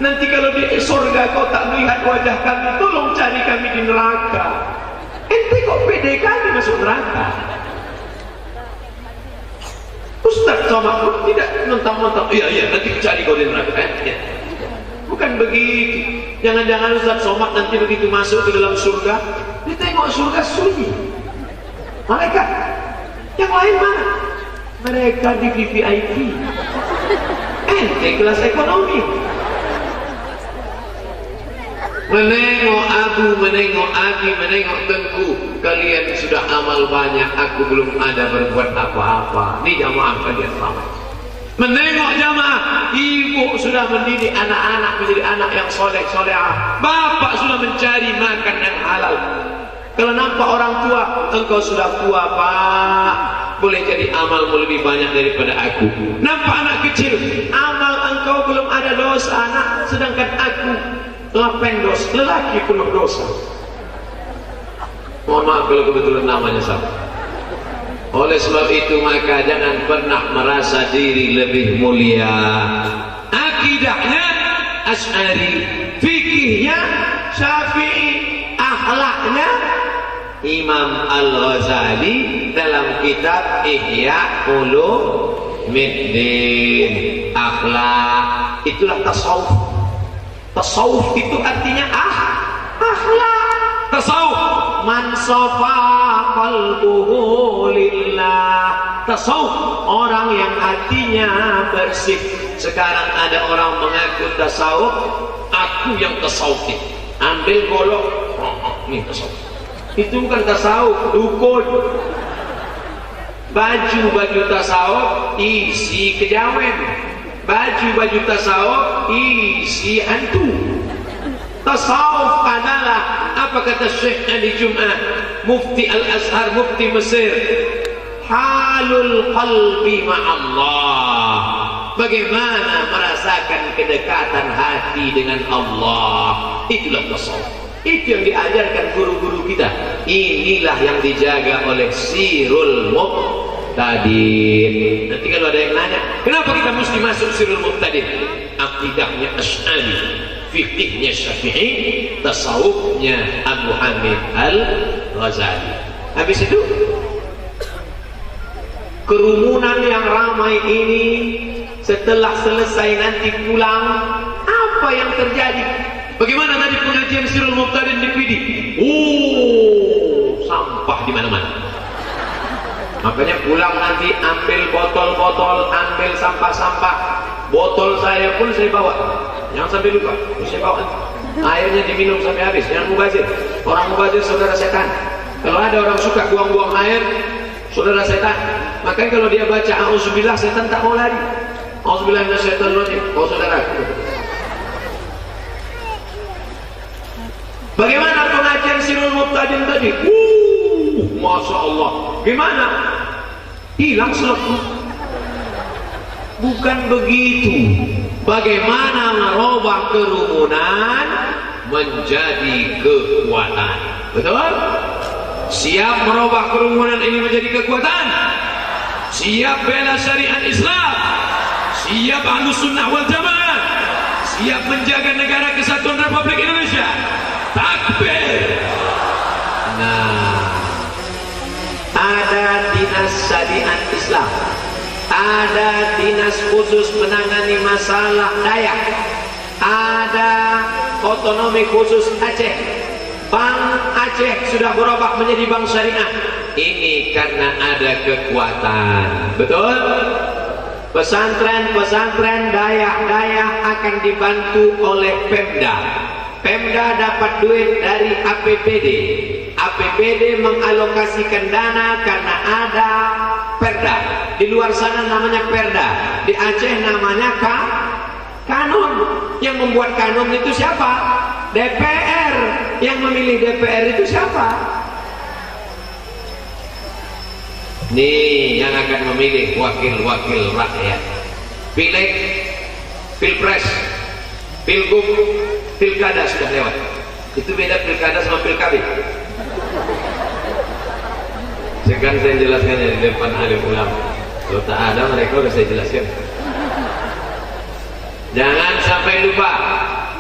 Nanti kalau di surga kau tak melihat wajah kami, tolong cari kami di neraka. Ente kok pede kami masuk neraka? Ustaz Somad pun tidak mentang-mentang, iya nanti cari kau di neraka. Bukan begitu. Jangan-jangan Ustaz Somad nanti begitu masuk ke dalam surga, ditengok surga sunyi. Malaikat yang lain mana? Mereka di VIP. Ente kelas ekonomi. Menengok abu, menengok abi, menengok tengku. Kalian sudah amal banyak, aku belum ada berbuat apa-apa. Ini jamaah kalian selamat. Menengok jamaah, ibu sudah mendidik anak-anak menjadi anak yang soleh solehah, bapak sudah mencari makan yang halal. Kalau nampak orang tua, engkau sudah tua pak, boleh jadi amalmu lebih banyak daripada aku. Nampak anak kecil, amal engkau belum ada dosa anak, sedangkan aku 8 dosa, lelaki penuh dosa. Mohon maaf kalau kebetulan namanya sama. Oleh sebab itu maka jangan pernah merasa diri lebih mulia. Akidahnya Asy'ari, fikihnya Syafi'i, akhlaknya Imam Al-Ghazali dalam kitab Ihya Ulumuddin. Akhlak itulah tasawuf. Tasawuf itu artinya akhlak. Tasawuf man safa qalbuhu lillah. Tasawuf orang yang hatinya bersih. Sekarang ada orang mengaku tasawuf, aku yang tasawuf. Ambil golok, ini tasawuf. Itu bukan tasawuf, dukun. Baju tasawuf isi kejawen, baju tasawuf isi hantu. Tasawuf adalah apa kata Syekh Ali Jum'ah, Mufti Al-Azhar, Mufti Mesir, halul qalbi ma'allah. Bagaimana merasakan kedekatan hati dengan Allah, itulah tasawuf. Itu yang diajarkan guru-guru kita. Inilah yang dijaga oleh Sirul Muqtadin. Nanti kalau ada yang nanya, kenapa kita mesti masuk Sirul Muqtadin? Akidahnya Asy'ari, fikihnya Syafi'i, tasawufnya Abu Hamid Al-Ghazali. Habis itu kerumunan yang ramai ini setelah selesai nanti pulang, apa yang terjadi? Bagaimana tadi pengajian Sirul Muqtadin di PD? Sampah di mana-mana. Makanya pulang nanti ambil botol-botol, ambil sampah-sampah. Botol saya pun saya bawa. Jangan sampai lupa, saya bawa. Airnya diminum sampai habis, jangan mubazir. Orang mubazir saudara setan. Kalau ada orang suka buang-buang air, saudara setan. Makanya kalau dia baca auzubillah, setan tak mau lari. Auzubillah minasyaitonirrajim. Oh saudara. Bagaimana pengajian Sirul Muqtadin tadi? Masya Allah. Gimana? Hilang selepas. Bukan begitu. Bagaimana merubah kerumunan menjadi kekuatan? Betul? Siap merubah kerumunan ini menjadi kekuatan? Siap bela syariat Islam? Siap Ahlus Sunnah wal Jamaah? Siap menjaga negara kesatuan Republik Indonesia? Takbir. Nah, ada dinas syariat Islam, ada dinas khusus menangani masalah Dayak, ada otonomi khusus Aceh. Bank Aceh sudah berubah menjadi bank syariah. Ini karena ada kekuatan. Betul? Pesantren-pesantren Dayak akan dibantu oleh Pemda. Pemda dapat duit dari APBD. APBD mengalokasikan dana karena ada Perda. Di luar sana namanya Perda. Di Aceh namanya Kanun. Yang membuat Kanun itu siapa? DPR. Yang memilih DPR itu siapa? Nih yang akan memilih wakil-wakil rakyat. Pileg, Pilpres, Pilgub, Pilkada sudah lewat. Itu beda Pilkada sama Pilkab. Sekarang saya jelaskan di depan alim ulama. Kalau tak ada mereka sudah saya jelaskan. Jangan sampai lupa,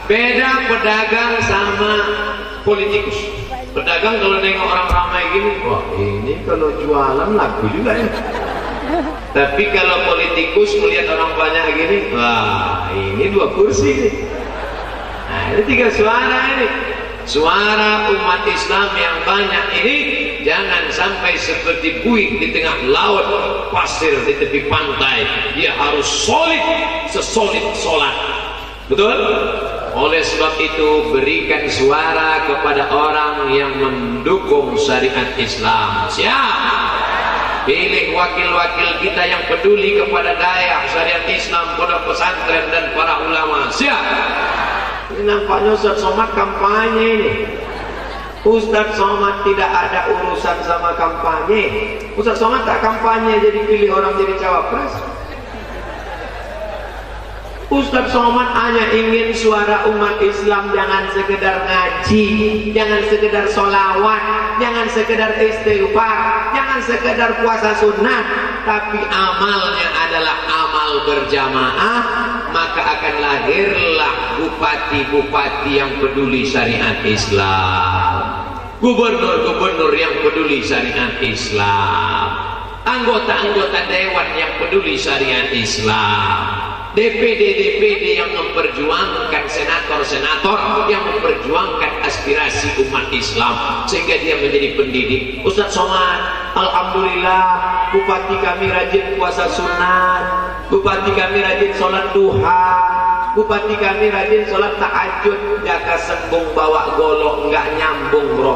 beda pedagang sama politikus. Pedagang kalau nengok orang ramai gini, wah ini kalau jualan laku juga ya. Tapi kalau politikus melihat orang banyak gini, wah ini 2 kursi nih. Nah ini 3 suara ini. Suara umat Islam yang banyak ini jangan sampai seperti buih di tengah laut pasir di tepi pantai. Dia harus solid, sesolid solat. Betul? Oleh sebab itu berikan suara kepada orang yang mendukung syariat Islam. Siap? pilih wakil-wakil kita yang peduli kepada daya syariat Islam, pondok pesantren dan para ulama. Siap? Ini nampaknya Ustaz Somad kampanye ini. Ustaz Somad tidak ada urusan sama kampanye. Ustaz Somad tak kampanye jadi pilih orang jadi cawapres. Ustaz Somad hanya ingin suara umat Islam, jangan sekedar ngaji, jangan sekedar sholawat, jangan sekedar istighfar, jangan sekedar puasa sunnah, tapi amalnya adalah amal berjamaah. Maka akan lahirlah bupati-bupati yang peduli syariat Islam, gubernur-gubernur yang peduli syariat Islam, anggota-anggota dewan yang peduli syariat Islam, DPD yang memperjuangkan, senator-senator yang memperjuangkan aspirasi umat Islam sehingga dia menjadi pendidik. Ustaz Somad, alhamdulillah bupati kami rajin puasa sunat, bupati kami rajin sholat duha, bupati kami rajin sholat tahajud. Jaka sembung bawa golok nggak nyambung bro.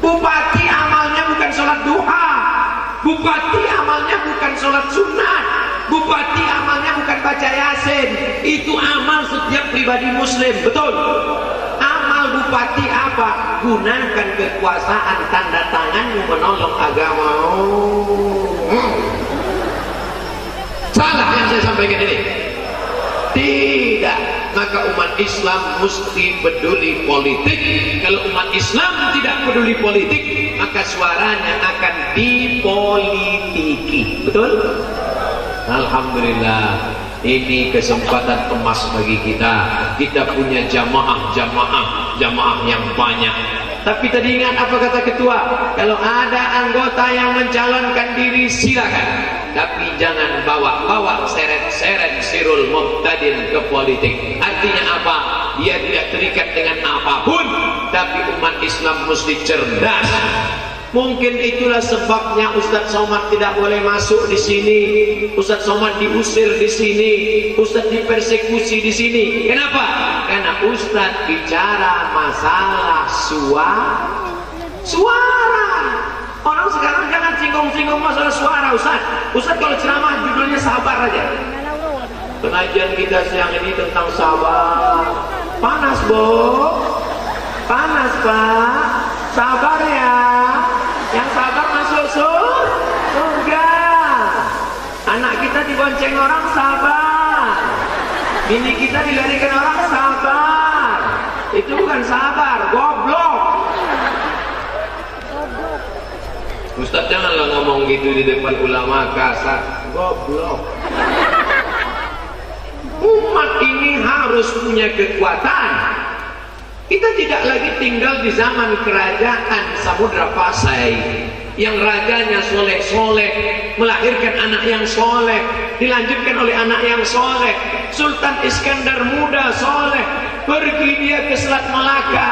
Bupati amalnya bukan sholat duha, bupati amalnya bukan sholat sunat, bupati amalnya bukan baca yasin. Itu amal setiap pribadi muslim, betul? Amal bupati apa? Gunakan kekuasaan tanda tanganmu menolong agama. Salah yang saya sampaikan ini? Tidak. Maka umat Islam mesti peduli politik. Kalau umat Islam tidak peduli politik, maka suaranya akan dipolitiki. Betul? Alhamdulillah, ini kesempatan emas bagi kita. Kita punya jamaah yang banyak. Tapi tadi ingat apa kata ketua? Kalau ada anggota yang mencalonkan diri silakan, tapi jangan bawa seret-seret sirul muqtadin ke politik. Artinya apa? Dia tidak terikat dengan apapun, tapi umat Islam mesti cerdas. Mungkin itulah sebabnya Ustaz Somad tidak boleh masuk di sini, Ustaz Somad diusir di sini, Ustaz dipersekusi di sini. Kenapa? Karena Ustaz bicara masalah suara. Orang sekarang jangan singgung-singgung masalah suara, Ustaz. Ustaz kalau ceramah judulnya sabar aja. Pengajian kita siang ini tentang sabar. Panas, Bu. Panas, Pak. Sabar ya. Yang sabar masuk surga. Anak kita dibonceng orang sabar. Bini kita dilarikan orang sabar. Itu bukan sabar, goblok. Ustaz janganlah ngomong gitu di depan ulama, kasar, goblok. Umat ini harus punya kekuatan. Kita tidak lagi tinggal di zaman kerajaan Samudra Pasai yang rajanya soleh-soleh, melahirkan anak yang soleh, dilanjutkan oleh anak yang soleh. Sultan Iskandar muda soleh, pergi dia ke Selat Malaka,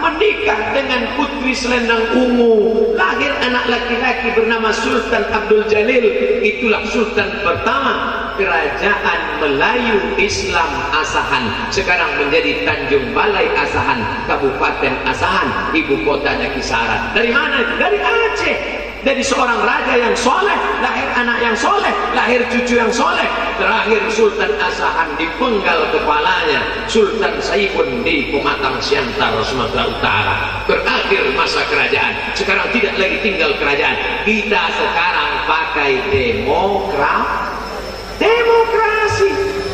menikah dengan putri selendang ungu, lahir anak laki-laki bernama Sultan Abdul Jalil. Itulah sultan pertama kerajaan Melayu Islam Asahan, sekarang menjadi Tanjung Balai Asahan, Kabupaten Asahan, ibu kotanya Kisaran. Dari mana itu? Dari Aceh. Dari seorang raja yang soleh, lahir anak yang soleh, lahir cucu yang soleh. Terakhir Sultan Asahan dipenggal kepalanya Sultan Saifun di Pematang Siantar, Sumatera Utara. Berakhir masa kerajaan. Sekarang tidak lagi tinggal kerajaan. Kita sekarang pakai demokrasi.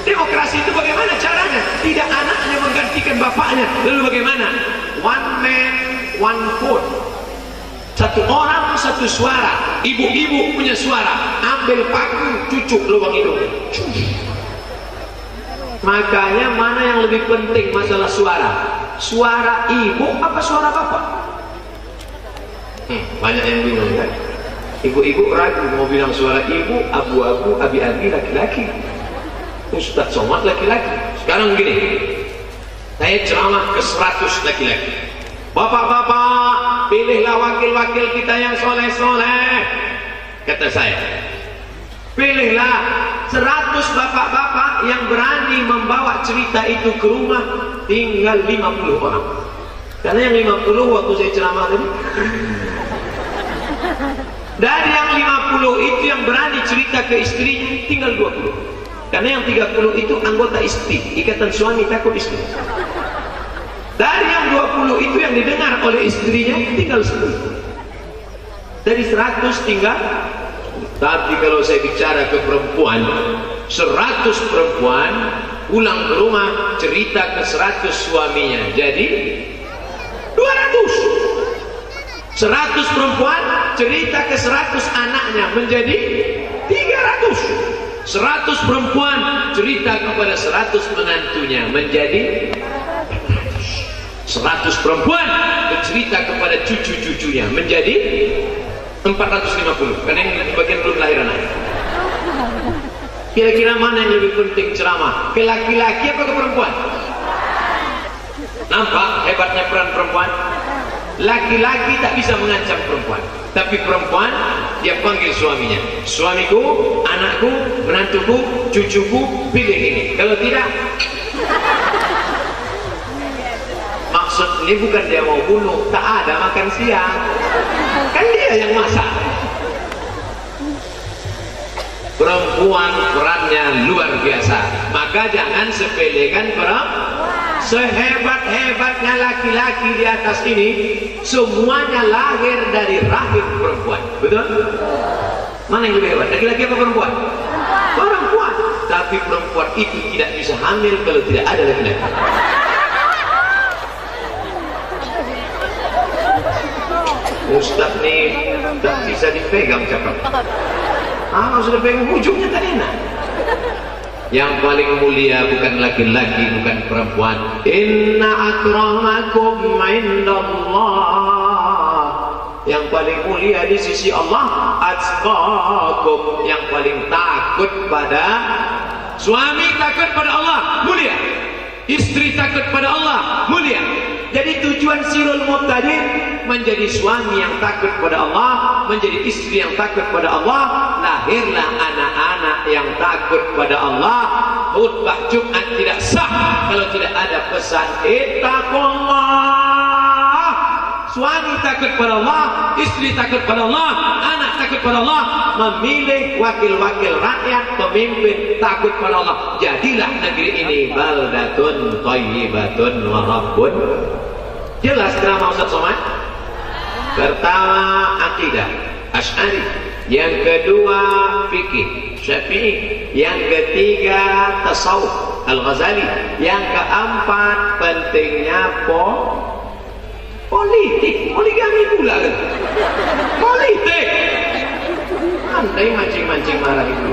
Demokrasi itu bagaimana caranya? Tidak anaknya menggantikan bapaknya. Lalu bagaimana? One man, one vote. Satu orang, satu suara. Ibu-ibu punya suara. Ambil paku, cucuk lubang hidung. Makanya mana yang lebih penting masalah suara? Suara ibu apa suara bapak? Banyak yang bingung kan? Ibu-ibu ragu mau bilang suara ibu, abu-abu, abi-abi, laki-laki. Ustaz Somad laki-laki. Sekarang gini, saya ceramah ke 100 laki-laki. Bapak-bapak, pilihlah wakil-wakil kita yang soleh-soleh. Kata saya, pilihlah 100 bapak-bapak yang berani membawa cerita itu ke rumah. Tinggal 50 orang. Karena yang 50 waktu saya ceramah tadi Dari yang 50 itu yang berani cerita ke istrinya tinggal 20. Karena yang 30 itu anggota istri, ikatan suami takut istri. Dari yang 20 itu yang didengar oleh istrinya tinggal 10. Dari 100 tinggal. Tapi kalau saya bicara ke perempuan, 100 perempuan pulang ke rumah cerita ke 100 suaminya, jadi 200. 100 perempuan cerita ke 100 anaknya, menjadi 300. 100 perempuan cerita kepada 100 menantunya, menjadi 100 perempuan bercerita kepada cucu-cucunya, menjadi 450. Karena yang bagian belum lahir anak. Kira-kira mana yang lebih penting ceramah? Ke laki-laki apa ke perempuan? Nampak hebatnya peran perempuan? Laki-laki tak bisa mengancam perempuan, tapi perempuan dia panggil suaminya, suamiku, anakku, menantuku, cucuku, pilih ini. Kalau tidak, maksud ini bukan dia mau bunuh, tak ada makan siang, kan dia yang masak. Perempuan perannya luar biasa, maka jangan sepelekan perempuan. Sehebat-hebatnya laki-laki di atas ini, semuanya lahir dari rahim perempuan. Betul? Mana yang lebih hebat? Laki-laki apa perempuan? Perempuan. Tapi perempuan itu tidak bisa hamil kalau tidak ada laki-laki. Ustaz nih tak bisa dipegang cakap. Sudah pegang ujungnya tak enak. Yang paling mulia bukan laki-laki, bukan perempuan. Inna akramakum indallah. Yang paling mulia di sisi Allah atqakum, yang paling takut pada suami, takut pada Allah, mulia. Istri takut pada Allah, mulia. Jadi tujuan Sirul Muqtadin menjadi suami yang takut pada Allah, menjadi istri yang takut pada Allah, lahirlah anak-anak yang takut pada Allah. Khutbah Jumat tidak sah kalau tidak ada pesan ittaqullah. Suami takut pada Allah, istri takut pada Allah, anak takut pada Allah, memilih wakil-wakil rakyat, pemimpin takut pada Allah. Jadilah negeri ini baldatun thayyibatun wa rabbun. Jelas drama Ustaz Somad? Pertama akidah Asy'ari, yang kedua fikih Syafi'i, yang ketiga tasawuf Al-Ghazali, yang keempat pentingnya politik, poligami pula kan? Politik. Andai mancing-mancing marah itu.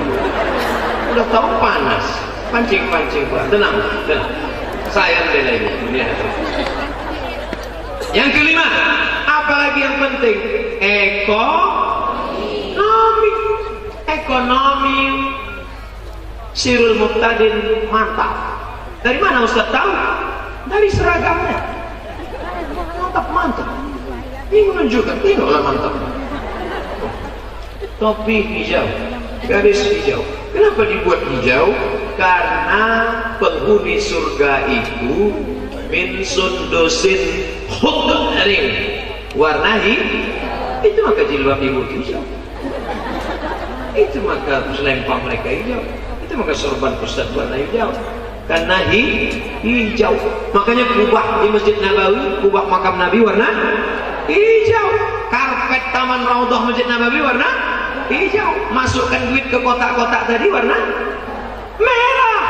Udah tahu panas, pancing-pancing pula. Tenang, tenang. Saya bela ini. Yang kelima, apalagi yang penting? Ekonomi. Sirul Muqtadin mantap. Dari mana Ustaz tahu? Dari seragamnya. Mantap. Ini menunjukkan, tengoklah mantap. Topi hijau, garis hijau. Kenapa dibuat hijau? Karena penghuni surga itu min sundusin khudrin, warna hijau. Itu maka jilbab ibu hijau. Itu maka selempang mereka hijau. Itu maka sorban ustaz warna hijau. Karena hijau. Makanya kubah di Masjid Nabawi, kubah makam Nabi warna hijau. Karpet Taman Raudhah Masjid Nabawi warna hijau. Masukkan duit ke kotak-kotak tadi warna merah.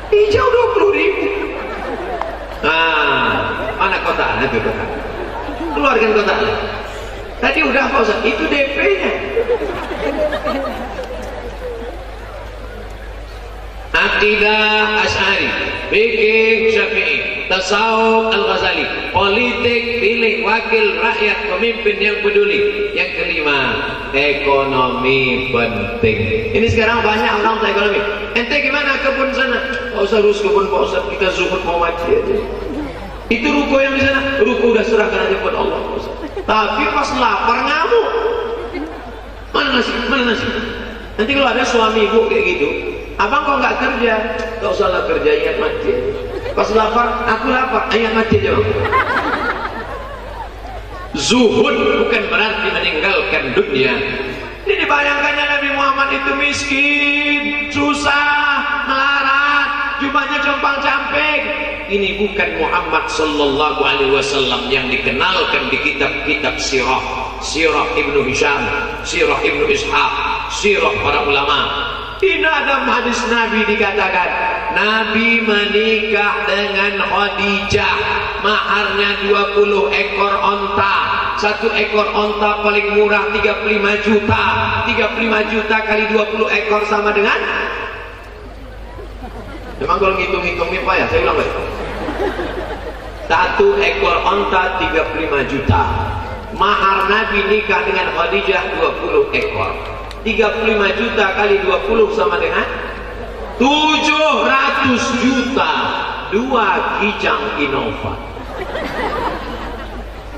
Hijau 20.000. Mana kotak? Itu kotak. Keluarkan kotak. Tadi udah Pak Ustaz, itu DP-nya. Akidah Asy'ari, fikih Syafi'i, tasawuf Al-Ghazali, politik, pilih wakil rakyat, pemimpin yang peduli. Yang kelima, ekonomi penting. Ini sekarang banyak orang tak ekonomi. Ente gimana kebun sana? Pak Ustaz, urus kebun Pak Ustaz, kita zuhud mau mati aja. Itu ruko yang di sana, ruko udah serahkan aja buat Allah Pak Ustaz. Tapi pas lapar ngamuk. Mana nasi? Nanti kalau ada suami ibu kayak gitu, abang kok nggak kerja? Gak usah lah kerja, ingat mati. Pas lapar, aku lapar, ingat mati aja bang. Zuhud bukan berarti meninggalkan dunia. Jadi bayangkannya Nabi Muhammad itu miskin, susah, melarat, jubahnya compang-camping. Ini bukan Muhammad sallallahu alaihi wasallam yang dikenalkan di kitab-kitab sirah. Sirah Ibnu Hisham, Sirah Ibnu Ishaq, sirah para ulama. Di dalam hadis Nabi dikatakan, Nabi menikah dengan Khadijah, maharnya 20 ekor onta. Satu ekor onta paling murah 35 juta. 35 juta kali 20 ekor sama dengan, memang kalau ngitung-hitungnya Pak ya, saya ulang Pak. Satu ekor onta 35 juta. Mahar Nabi nikah dengan Khadijah 20 ekor. 35 juta kali 20 sama dengan 700 juta. 2 kijang Innova.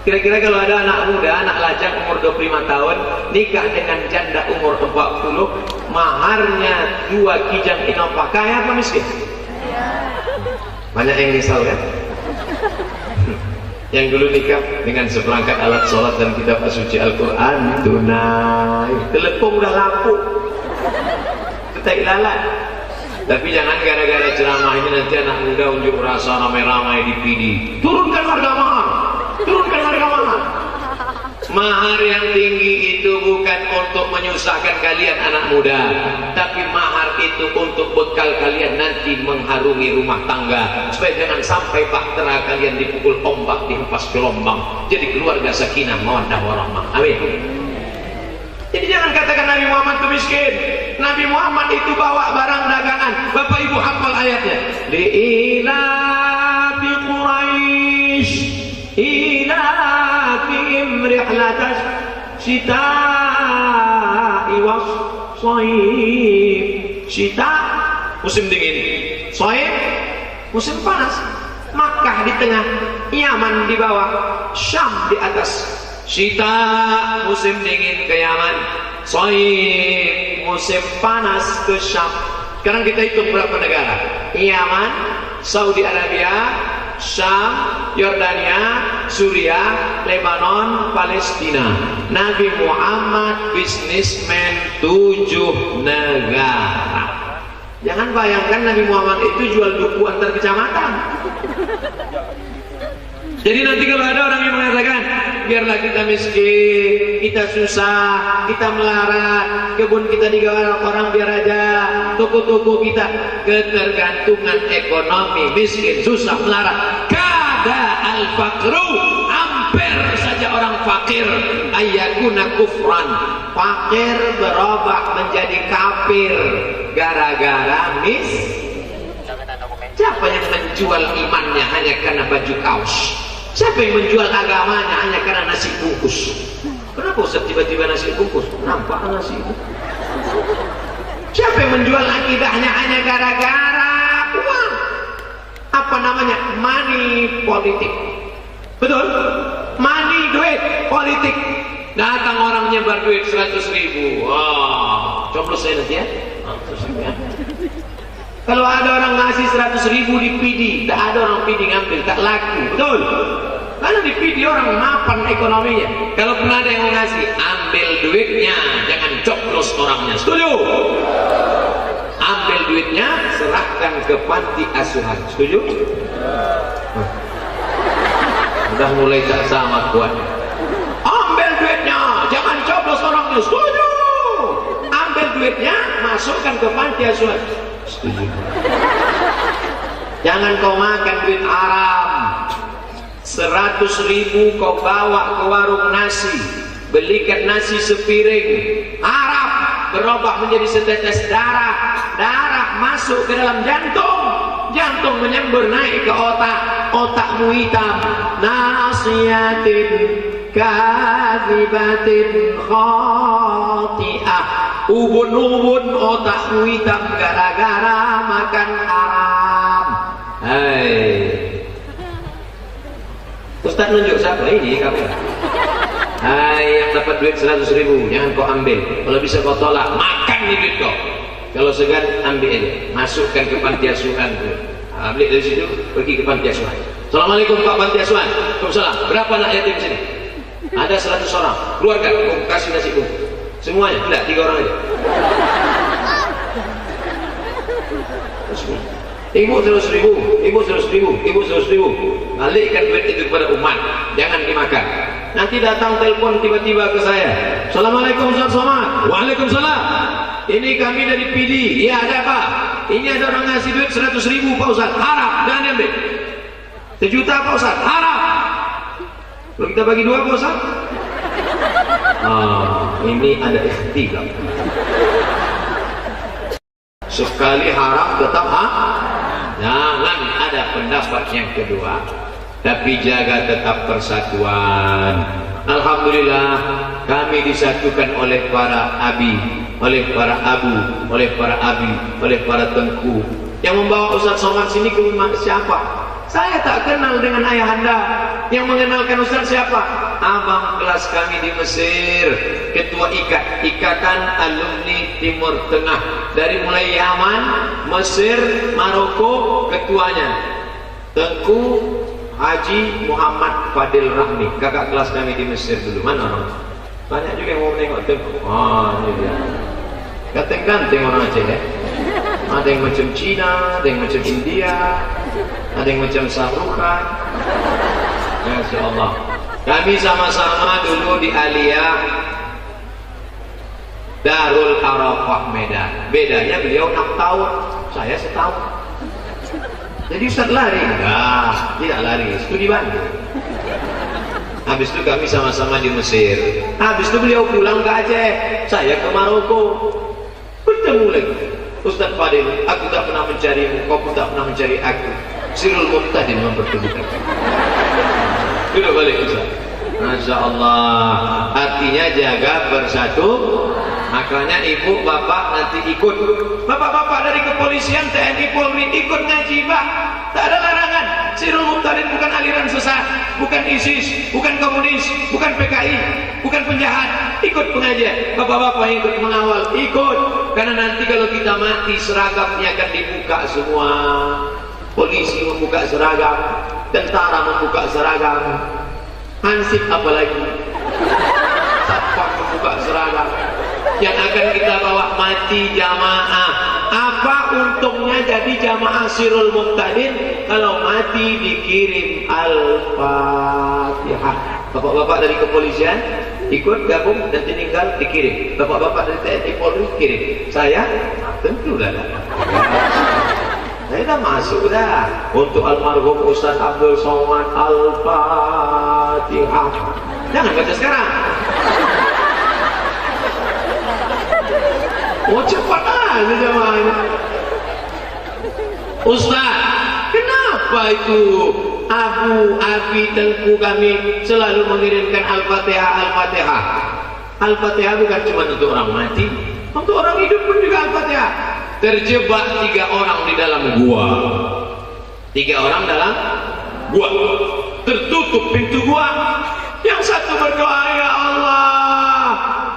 Kira-kira kalau ada anak muda, anak lajang umur 25 tahun nikah dengan janda umur 40, maharnya 2 kijang Innova, kaya apa miskin? Banyak yang risau kan? Yang dulu nikah dengan seperangkat alat sholat dan kitab suci Al-Quran tunai, telepon udah lapuk, ketai lalat. Tapi jangan gara-gara ceramah ini nanti anak muda unjuk rasa ramai-ramai di PD. Turunkan harga mahar, turunkan harga mahar. Mahar yang tinggi itu bukan untuk menyusahkan kalian anak muda, tapi mahar itu untuk bekal kalian nanti mengharungi rumah tangga, supaya jangan sampai bahtera kalian dipukul ombak, dihempas gelombang. Jadi keluarga sakinah mawaddah warahmah. Amin. Jadi jangan katakan Nabi Muhammad itu miskin. Nabi Muhammad itu bawa barang dagangan. Bapak Ibu hafal ayatnya. Li'ilafi Quraisy ilafihim rihlatas syita'i was-shayf. Syita musim dingin, shayf musim panas. Makkah di tengah, Yaman di bawah, Syam di atas. Syita musim dingin ke Yaman, shayf musim panas ke Syam. Sekarang kita hitung berapa negara? Yaman, Saudi Arabia, Syam, Yordania, Suriah, Lebanon, Palestina. Nabi Muhammad bisnismen 7 negara. Jangan bayangkan Nabi Muhammad itu jual duku antar kecamatan. Jadi nanti kalau ada orang yang mengatakan, biarlah kita miskin, kita susah, kita melarat, kebun kita digarap orang biar aja, toko-toko kita, ketergantungan ekonomi, miskin, susah, melarat. Kada al-faqru, hampir saja orang fakir, ayyakuna kufran. Fakir berubah menjadi kafir gara-gara siapa yang menjual imannya hanya karena baju kaos? Siapa yang menjual agamanya hanya karena nasi bungkus? Kenapa Ustaz tiba-tiba nasi bungkus? Nampak nasi itu? Siapa yang menjual akidahnya hanya gara-gara uang? Apa namanya? Money politik. Betul? Money, duit, politik. Datang orang nyebar duit 100.000. Wah, coblos saya nanti ya. Kalau ada orang ngasih 100.000 di PD, tak ada orang PD ngambil, tak laku, betul? Karena di PD orang mapan ekonominya. Kalau pernah ada yang mau ngasih, ambil duitnya, jangan coblos orangnya. Setuju? Ambil duitnya, serahkan ke panti asuhan. Setuju? Udah mulai tak sama kuat. Ambil duitnya, jangan coblos orangnya. Setuju? Ambil duitnya, masukkan ke panti asuhan. Setuju. Jangan kau makan duit haram. 100.000 kau bawa ke warung nasi, belikan nasi sepiring, harap berubah menjadi setetes darah, darah masuk ke dalam jantung, jantung menyembur naik ke otak, otakmu hitam, nasiyatin kadzibatin khati'ah, ubun-ubun otakmu hitam gara-gara makan haram. Hai, Ustaz nunjuk siapa? Ini kamu. Hai, yang dapat duit 100.000 jangan kau ambil, kalau bisa kau tolak, makan nih duit kau. Kalau segan ambil aja, masukkan ke panti asuhan. Ambil dari situ, pergi ke panti asuhan. Assalamualaikum Pak panti asuhan. Waalaikumsalam. Berapa anak yatim sini? Ada 100 orang, keluarga, kasih nasi bungkus. Semuanya, tidak, 3 orang aja. Ibu 100.000, ibu 100.000, ibu 100.000. Balikkan duit itu kepada umat, jangan dimakan. Nanti datang telepon tiba-tiba ke saya. Assalamualaikum Ustaz Somad. Waalaikumsalam. Ini kami dari PD. Iya, ada apa? Ini ada orang ngasih duit 100.000 Pak Ustaz. Harap, jangan diambil. 1 juta Pak Ustaz. Harap. Kalau kita bagi 2 Pak Ustaz. Ini ada ikhtilaf. Sekali haram tetap jangan ada pendapat yang kedua, tapi jaga tetap persatuan. Alhamdulillah kami disatukan oleh para abi, oleh para abu, oleh para abi, oleh para tengku. Yang membawa Ustaz Somad sini ke rumah siapa? Saya tak kenal dengan ayahanda. Yang mengenalkan Ustaz siapa? Abang kelas kami di Mesir, ketua Ikatan Alumni Timur Tengah, dari mulai Yaman, Mesir, Maroko, ketuanya Tengku Haji Muhammad Fadil Rahmi, kakak kelas kami di Mesir dulu. Mana orang? Banyak juga yang mau menengok Tengku. Ini dia. Ganteng-ganteng orang Aceh ya. Ada yang macam Cina, ada yang macam India, ada yang macam Sarukan. Masya Allah. Kami sama-sama dulu di Aliyah Darul Arafah Medan. Bedanya beliau 6 tahun, saya 1 tahun. Jadi Ustaz lari? Enggak, tidak lari, studi Bandung. Habis itu kami sama-sama di Mesir. Habis itu beliau pulang ke Aceh, saya ke Maroko. Bertemu lagi. Ustaz Fadil, aku tak pernah mencarimu, kau pun tak pernah mencari aku. Sirul Muqtadin mempertemukan. Sudah balik Ustaz. Masya Allah. Artinya jaga bersatu. Makanya ibu bapak nanti ikut. Bapak-bapak dari kepolisian, TNI, Polri ikut ngaji Pak. Tak ada larangan. Sirul Muqtadin bukan aliran sesat, bukan ISIS, bukan komunis, bukan PKI, bukan penjahat. Ikut pengajian. Bapak-bapak ikut mengawal, ikut. Karena nanti kalau kita mati seragamnya akan dibuka semua. Polisi membuka seragam, tentara membuka seragam, Hansip apalagi, Satpam membuka seragam. Yang akan kita bawa mati jamaah. Apa untungnya jadi jamaah Sirul Muqtadin kalau mati dikirim Al-Fatihah? Bapak-bapak dari kepolisian ikut gabung dan tinggal dikirim. Bapak-bapak dari TNI Polri kirim. Saya tentu dah. Saya dah masuk dah. Untuk almarhum Ustaz Abdul Somad Al-Fatihah. Jangan baca sekarang. Oh cepat aja jamaahnya. Ustaz, kenapa itu Abu, Abi, Tengku kami selalu mengirimkan Al-Fatihah, Al-Fatihah? Al-Fatihah bukan cuma untuk orang mati, untuk orang hidup pun juga Al-Fatihah. Terjebak 3 orang di dalam gua. 3 orang dalam gua. Tertutup pintu gua. Yang satu berdoa, ya Allah,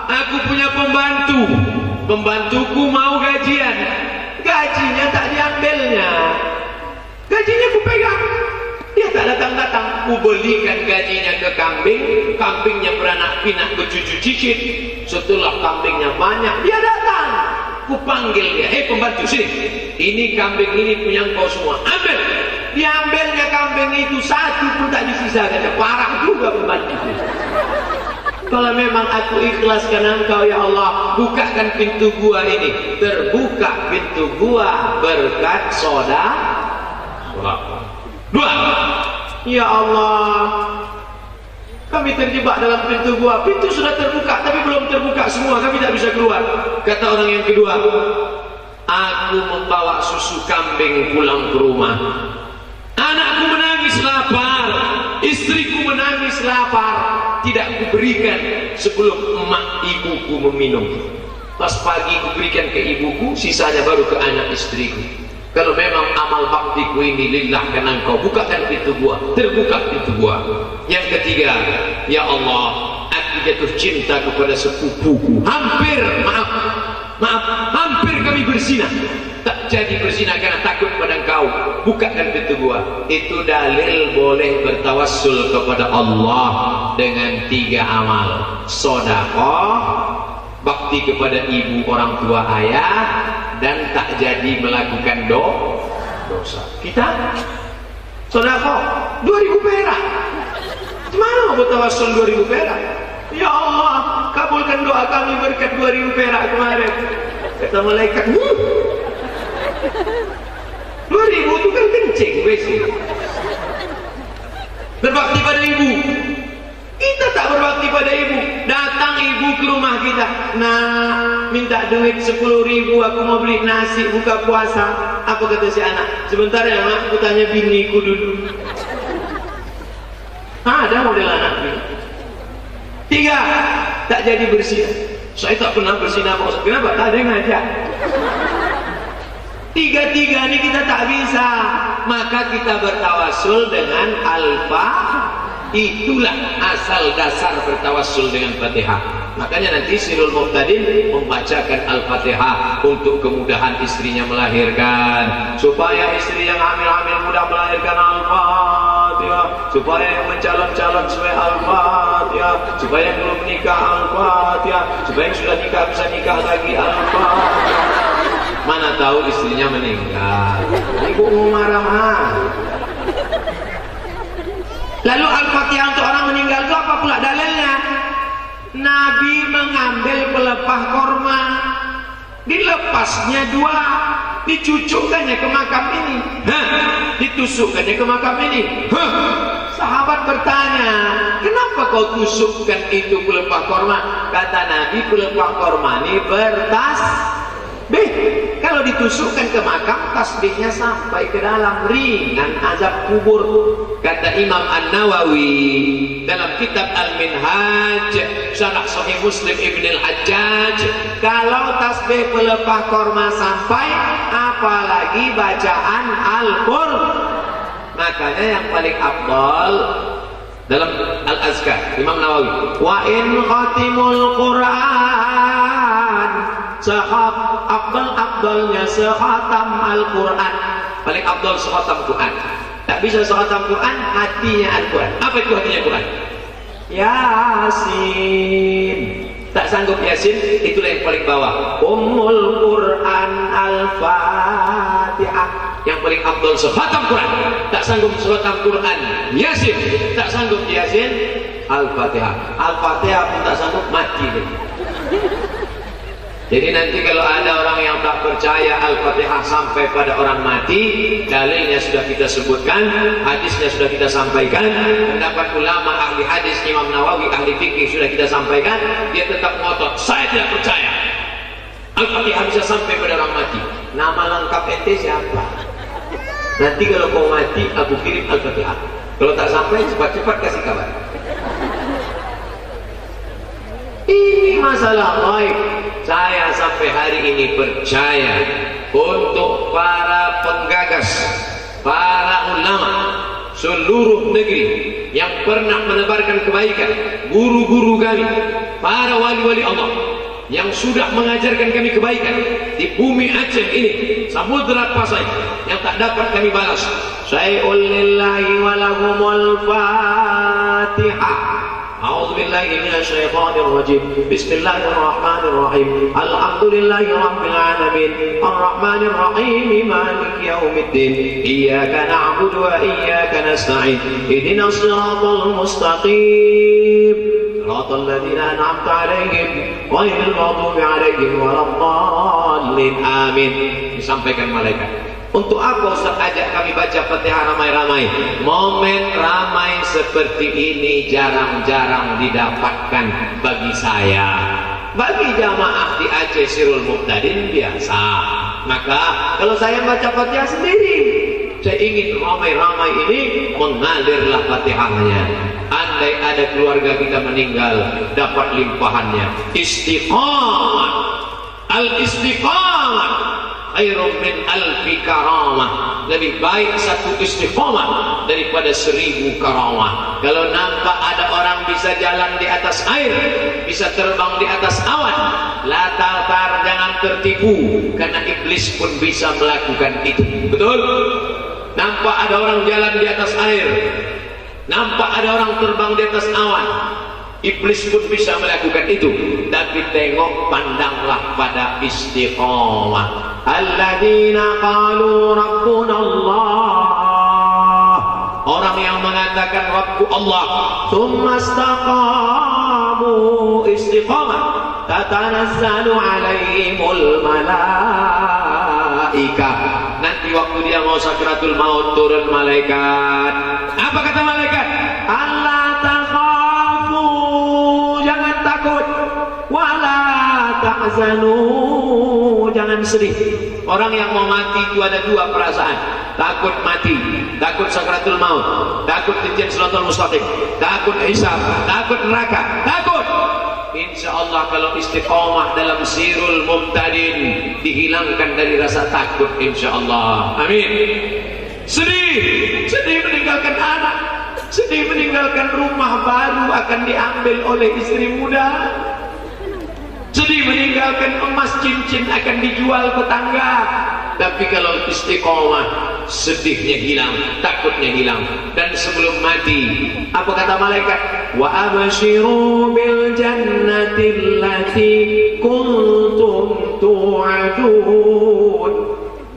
aku punya pembantu. Pembantuku mau gajian. Gajinya tak diambilnya. Gajinya ku pegang. Dia tak datang-datang. Ku belikan gajinya ke kambing. Kambingnya beranak pinak bercucu cicit. Setelah kambingnya banyak, dia datang. Ku panggil dia, hei pembantu sini. Ini kambing ini punya engkau semua. Ambil. Diambilnya kambing itu, 1 pun tak disisakan. Parah juga pembantu itu. Kalau memang aku ikhlaskan engkau ya Allah, bukakan pintu gua ini. Terbuka pintu gua berkat soda. 2. Ya Allah, kami terjebak dalam pintu gua. Pintu sudah terbuka tapi belum terbuka semua, kami tak bisa keluar. Kata orang yang kedua, aku membawa susu kambing pulang ke rumah. Anakku menangis lapar, istriku menangis lapar. Tidak kuberikan sebelum emak ibuku meminum. Pas pagi kuberikan ke ibuku, sisanya baru ke anak istriku. Kalau memang amal baktiku ini lillah karena engkau, bukakan pintu gua. Terbuka pintu gua. Yang ketiga, ya Allah, aku jatuh cinta kepada sepupuku. Hampir hampir kami berzina. Tak jadi berzina karena takut pada engkau. bukakan pintu gua. Itu dalil boleh bertawassul kepada Allah dengan 3 amal: sedekah, bakti kepada ibu, orang tua, ayah, dan tak jadi melakukan dosa. Kita sedekah 2.000 perak. Gimana mau bertawassul 2.000 perak? Ya Allah, kabulkan doa kami berkat 2.000 perak kemarin. Kata malaikat, 2.000 itu kan kencing besi. Berbakti pada ibu, kita tak berbakti pada ibu. Datang ibu ke rumah kita, nah minta duit 10.000, aku mau beli nasi buka puasa. Apa kata si anak? Sebentar ya mak, aku tanya biniku dulu. Ada model anak ini. 3, tak jadi bersinah. Saya tak pernah bersinah Pak Ustaz. Kenapa? Tak ada yang ngajak. 3 ini kita tak bisa. Maka kita bertawassul dengan Al-Fatihah. Itulah asal dasar bertawassul dengan Fatihah. Makanya nanti Sirul Muqtadin membacakan Al-Fatihah untuk kemudahan istrinya melahirkan, supaya istri yang hamil-hamil mudah melahirkan Al-Fatihah, supaya yang mencalon-calon sesuai Al-Fatihah, supaya yang belum nikah Al-Fatihah, supaya yang sudah nikah bisa nikah lagi Al-Fatihah. Mana tahu istrinya meninggal, ibu mau marah. Lalu Al-Fatihah untuk orang meninggal itu apa pula dalilnya? Nabi mengambil pelepah korma, dilepasnya 2, dicucukkannya ke makam ini, ditusukkannya ke makam ini. Sahabat bertanya, kenapa kau tusukkan itu pelepah korma? Kata Nabi, pelepah korma ini bertasbih. Kalau ditusukkan ke makam, tasbihnya sampai ke dalam, ringan azab kubur. Kata Imam An-Nawawi dalam kitab Al-Minhaj Syarah Sahih Muslim Ibn Al-Hajjaj, kalau tasbih pelepah korma sampai, apalagi bacaan Al-Qur'an. Makanya yang paling afdal dalam Al-Azkar Imam Nawawi, wa in khatimul Qur'an, afdalnya sekhatam Al-Quran. Paling afdal sekhatam Quran. Tak bisa sekhatam Quran, hatinya Al-Quran. Apa itu hatinya Quran? Yasin. Tak sanggup Yasin, itulah yang paling bawah. Ummul Quran Al-Fatihah. Yang paling afdal sekhatam Quran. Tak sanggup sekhatam Quran, Yasin. Tak sanggup Yasin, Al-Fatihah. Al-Fatihah pun tak sanggup, mati dia. Jadi nanti kalau ada orang yang tak percaya Al-Fatihah sampai pada orang mati, dalilnya sudah kita sebutkan, hadisnya sudah kita sampaikan, pendapat ulama ahli hadis Imam Nawawi ahli fikih sudah kita sampaikan. Dia tetap ngotot, saya tidak percaya Al-Fatihah bisa sampai pada orang mati. Nama lengkap ente siapa? Nanti kalau kau mati, aku kirim Al-Fatihah. Kalau tak sampai, cepat-cepat kasih kabar. Ini masalah gaib. Saya sampai hari ini percaya untuk para penggagas, para ulama seluruh negeri yang pernah menebarkan kebaikan, guru-guru kami, para wali-wali Allah yang sudah mengajarkan kami kebaikan di bumi Aceh ini, Samudra Pasai, yang tak dapat kami balas. Syai'ul lillahi walahumul Fatihah. A'udzu billahi minasyaitonir rajim. Bismillahirrahmanirrahim. Alhamdulillahi rabbil alamin. Arrahmanir rahim. Maliki yaumiddin. Iyyaka na'budu wa iyyaka nasta'in. Ihdinas siratal mustaqim. Siratal ladzina an'amta 'alaihim ghairil maghdubi 'alaihim waladdallin. Amin. Disampaikan malaikat. Untuk apa Ustaz ajak kami baca Fatihah ramai-ramai? Momen ramai seperti ini jarang-jarang didapatkan bagi saya. Bagi jamaah di Aceh Sirul Muqtadin biasa. Maka kalau saya baca Fatihah sendiri, saya ingin ramai-ramai ini mengalirlah Fatihahnya. Andai ada keluarga kita meninggal, dapat limpahannya. Istiqamah. Al-istiqamah khairun min alfi karamah. Lebih baik satu istiqamah daripada 1000 karamah. Kalau nampak ada orang bisa jalan di atas air, bisa terbang di atas awan, la tartar, jangan tertipu, karena iblis pun bisa melakukan itu. Betul? Nah, nampak ada orang jalan di atas air, nampak ada orang terbang di atas awan. Iblis pun bisa melakukan itu, tapi tengok, pandanglah pada istiqamah. Alladzina qalu rabbuna Allah, orang yang mengatakan Rabbu Allah, tsumma istaqamu, istiqamah, tatanazzalu alaihimul malaikah. Nanti waktu dia mau sakratul maut, turun malaikat. Apa kata malaikat? Allah takhafu, jangan takut, wala tahzanu, jangan sedih. Orang yang mau mati itu ada dua perasaan: takut mati, takut sakratul maut, takut dijen siratal mustaqim, takut hisab, takut neraka, takut. Insya Allah kalau istiqomah dalam sirul mubtadin, dihilangkan dari rasa takut, insya Allah. Amin. Sedih, sedih meninggalkan anak, sedih meninggalkan rumah baru akan diambil oleh istri muda, sedih meninggalkan emas cincin akan dijual tetangga. Tapi kalau istiqomah, sedihnya hilang, takutnya hilang. Dan sebelum mati, apa kata malaikat? Wa abshiru bil jannati allati kuntum tu'adun.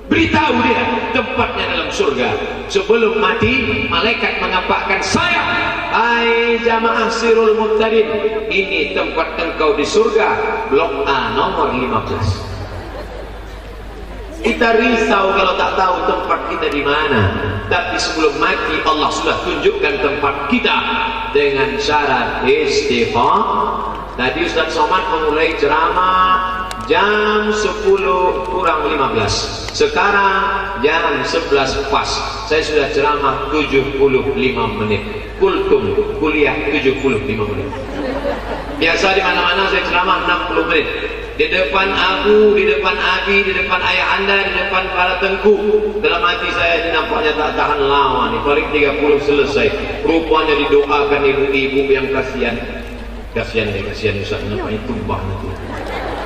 Beritahu dia tempatnya dalam surga. Sebelum mati, malaikat mengampakkan sayap. Hai jamaah sirul mubtadin, ini tempat engkau di surga, blok A nomor 15. Kita risau kalau tak tahu tempat kita di mana. Tapi sebelum mati Allah sudah tunjukkan tempat kita dengan syarat istiqamah. Tadi Ustaz Somad memulai ceramah jam 10 kurang 15. Sekarang jam 11 pas. Saya sudah ceramah 75 menit. Kultum kuliah 75 menit. Biasa di mana-mana saya ceramah 60 menit. Di depan aku, di depan abi, di depan ayah anda, di depan para tengku. Dalam hati saya ini nampaknya tak tahan lama nih. Paling 30 selesai. Rupanya didoakan ibu-ibu yang kasihan. Kasihan deh, kasihan Ustaz, nampaknya tumbah nanti.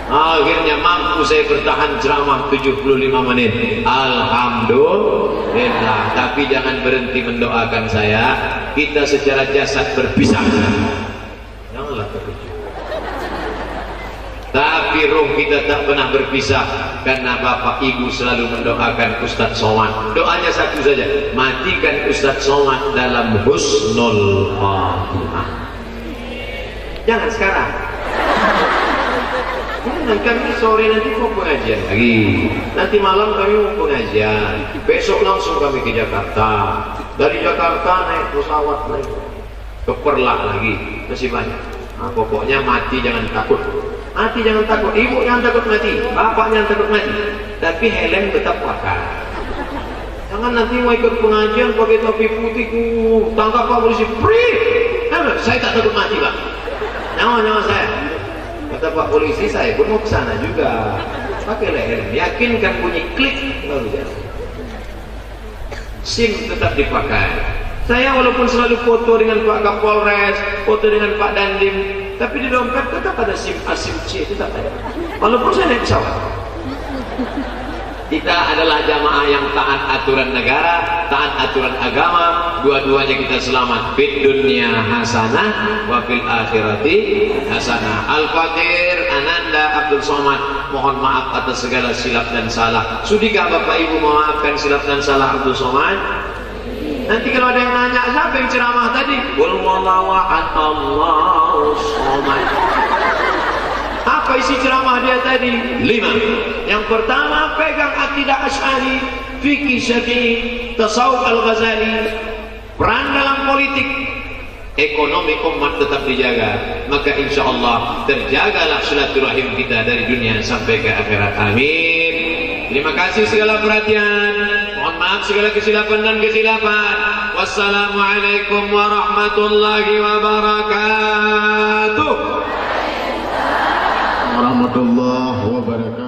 Akhirnya mampu saya bertahan ceramah 75 menit. Alhamdulillah. Tapi jangan berhenti mendoakan saya. Kita secara jasad berpisah. Janganlah terkejut. Tapi roh kita tak pernah berpisah, karena bapak ibu selalu mendoakan Ustaz Somad. Doanya satu saja, matikan Ustaz Somad dalam husnul khatimah. Jangan sekarang. Kami sore nanti mau pengajian lagi, nanti malam kami mau pengajian, besok langsung kami ke Jakarta. Dari Jakarta naik pesawat lagi ke Perlak lagi, masih banyak. Nah, pokoknya mati jangan takut. Mati jangan takut, ibu jangan takut mati, bapak jangan takut mati, tapi helm tetap pakai. Jangan nanti mau ikut pengajian pakai topi putih, tangkap Pak Polisi, saya tak takut mati Pak, nyawa saya. Kata Pak Polisi, saya pun mau ke sana juga, pakai helm, yakinkan bunyi klik baru jalan. SIM tetap dipakai. Saya walaupun selalu foto dengan Pak Kapolres, foto dengan Pak Dandim, tapi di dompet tetap ada SIM A, SIM C, tetap ada. Walaupun saya naik pesawat. Kita adalah jamaah yang taat aturan negara, taat aturan agama. Dua-duanya kita selamat. Fid dunya hasanah wa fil akhirati hasanah. Al-Fatir Ananda Abdul Somad, mohon maaf atas segala silap dan salah. Sudikah Bapak Ibu memaafkan silap dan salah Abdul Somad? Nanti kalau ada yang nanya, siapa yang ceramah tadi? Qul huwallahu ahad, Allahus samad. Apa isi ceramah dia tadi? 5. Yang pertama, pegang akidah Asy'ari, fikih Syafi'i, tasawuf Al-Ghazali. Peran dalam politik, ekonomi umat tetap dijaga. Maka insya Allah terjagalah silaturahim kita dari dunia sampai ke akhirat. Amin. Terima kasih segala perhatian. Mohon maaf segala kesilapan dan kesilapan. Wassalamualaikum warahmatullahi wabarakatuh. Warahmatullahi wabarakatuh.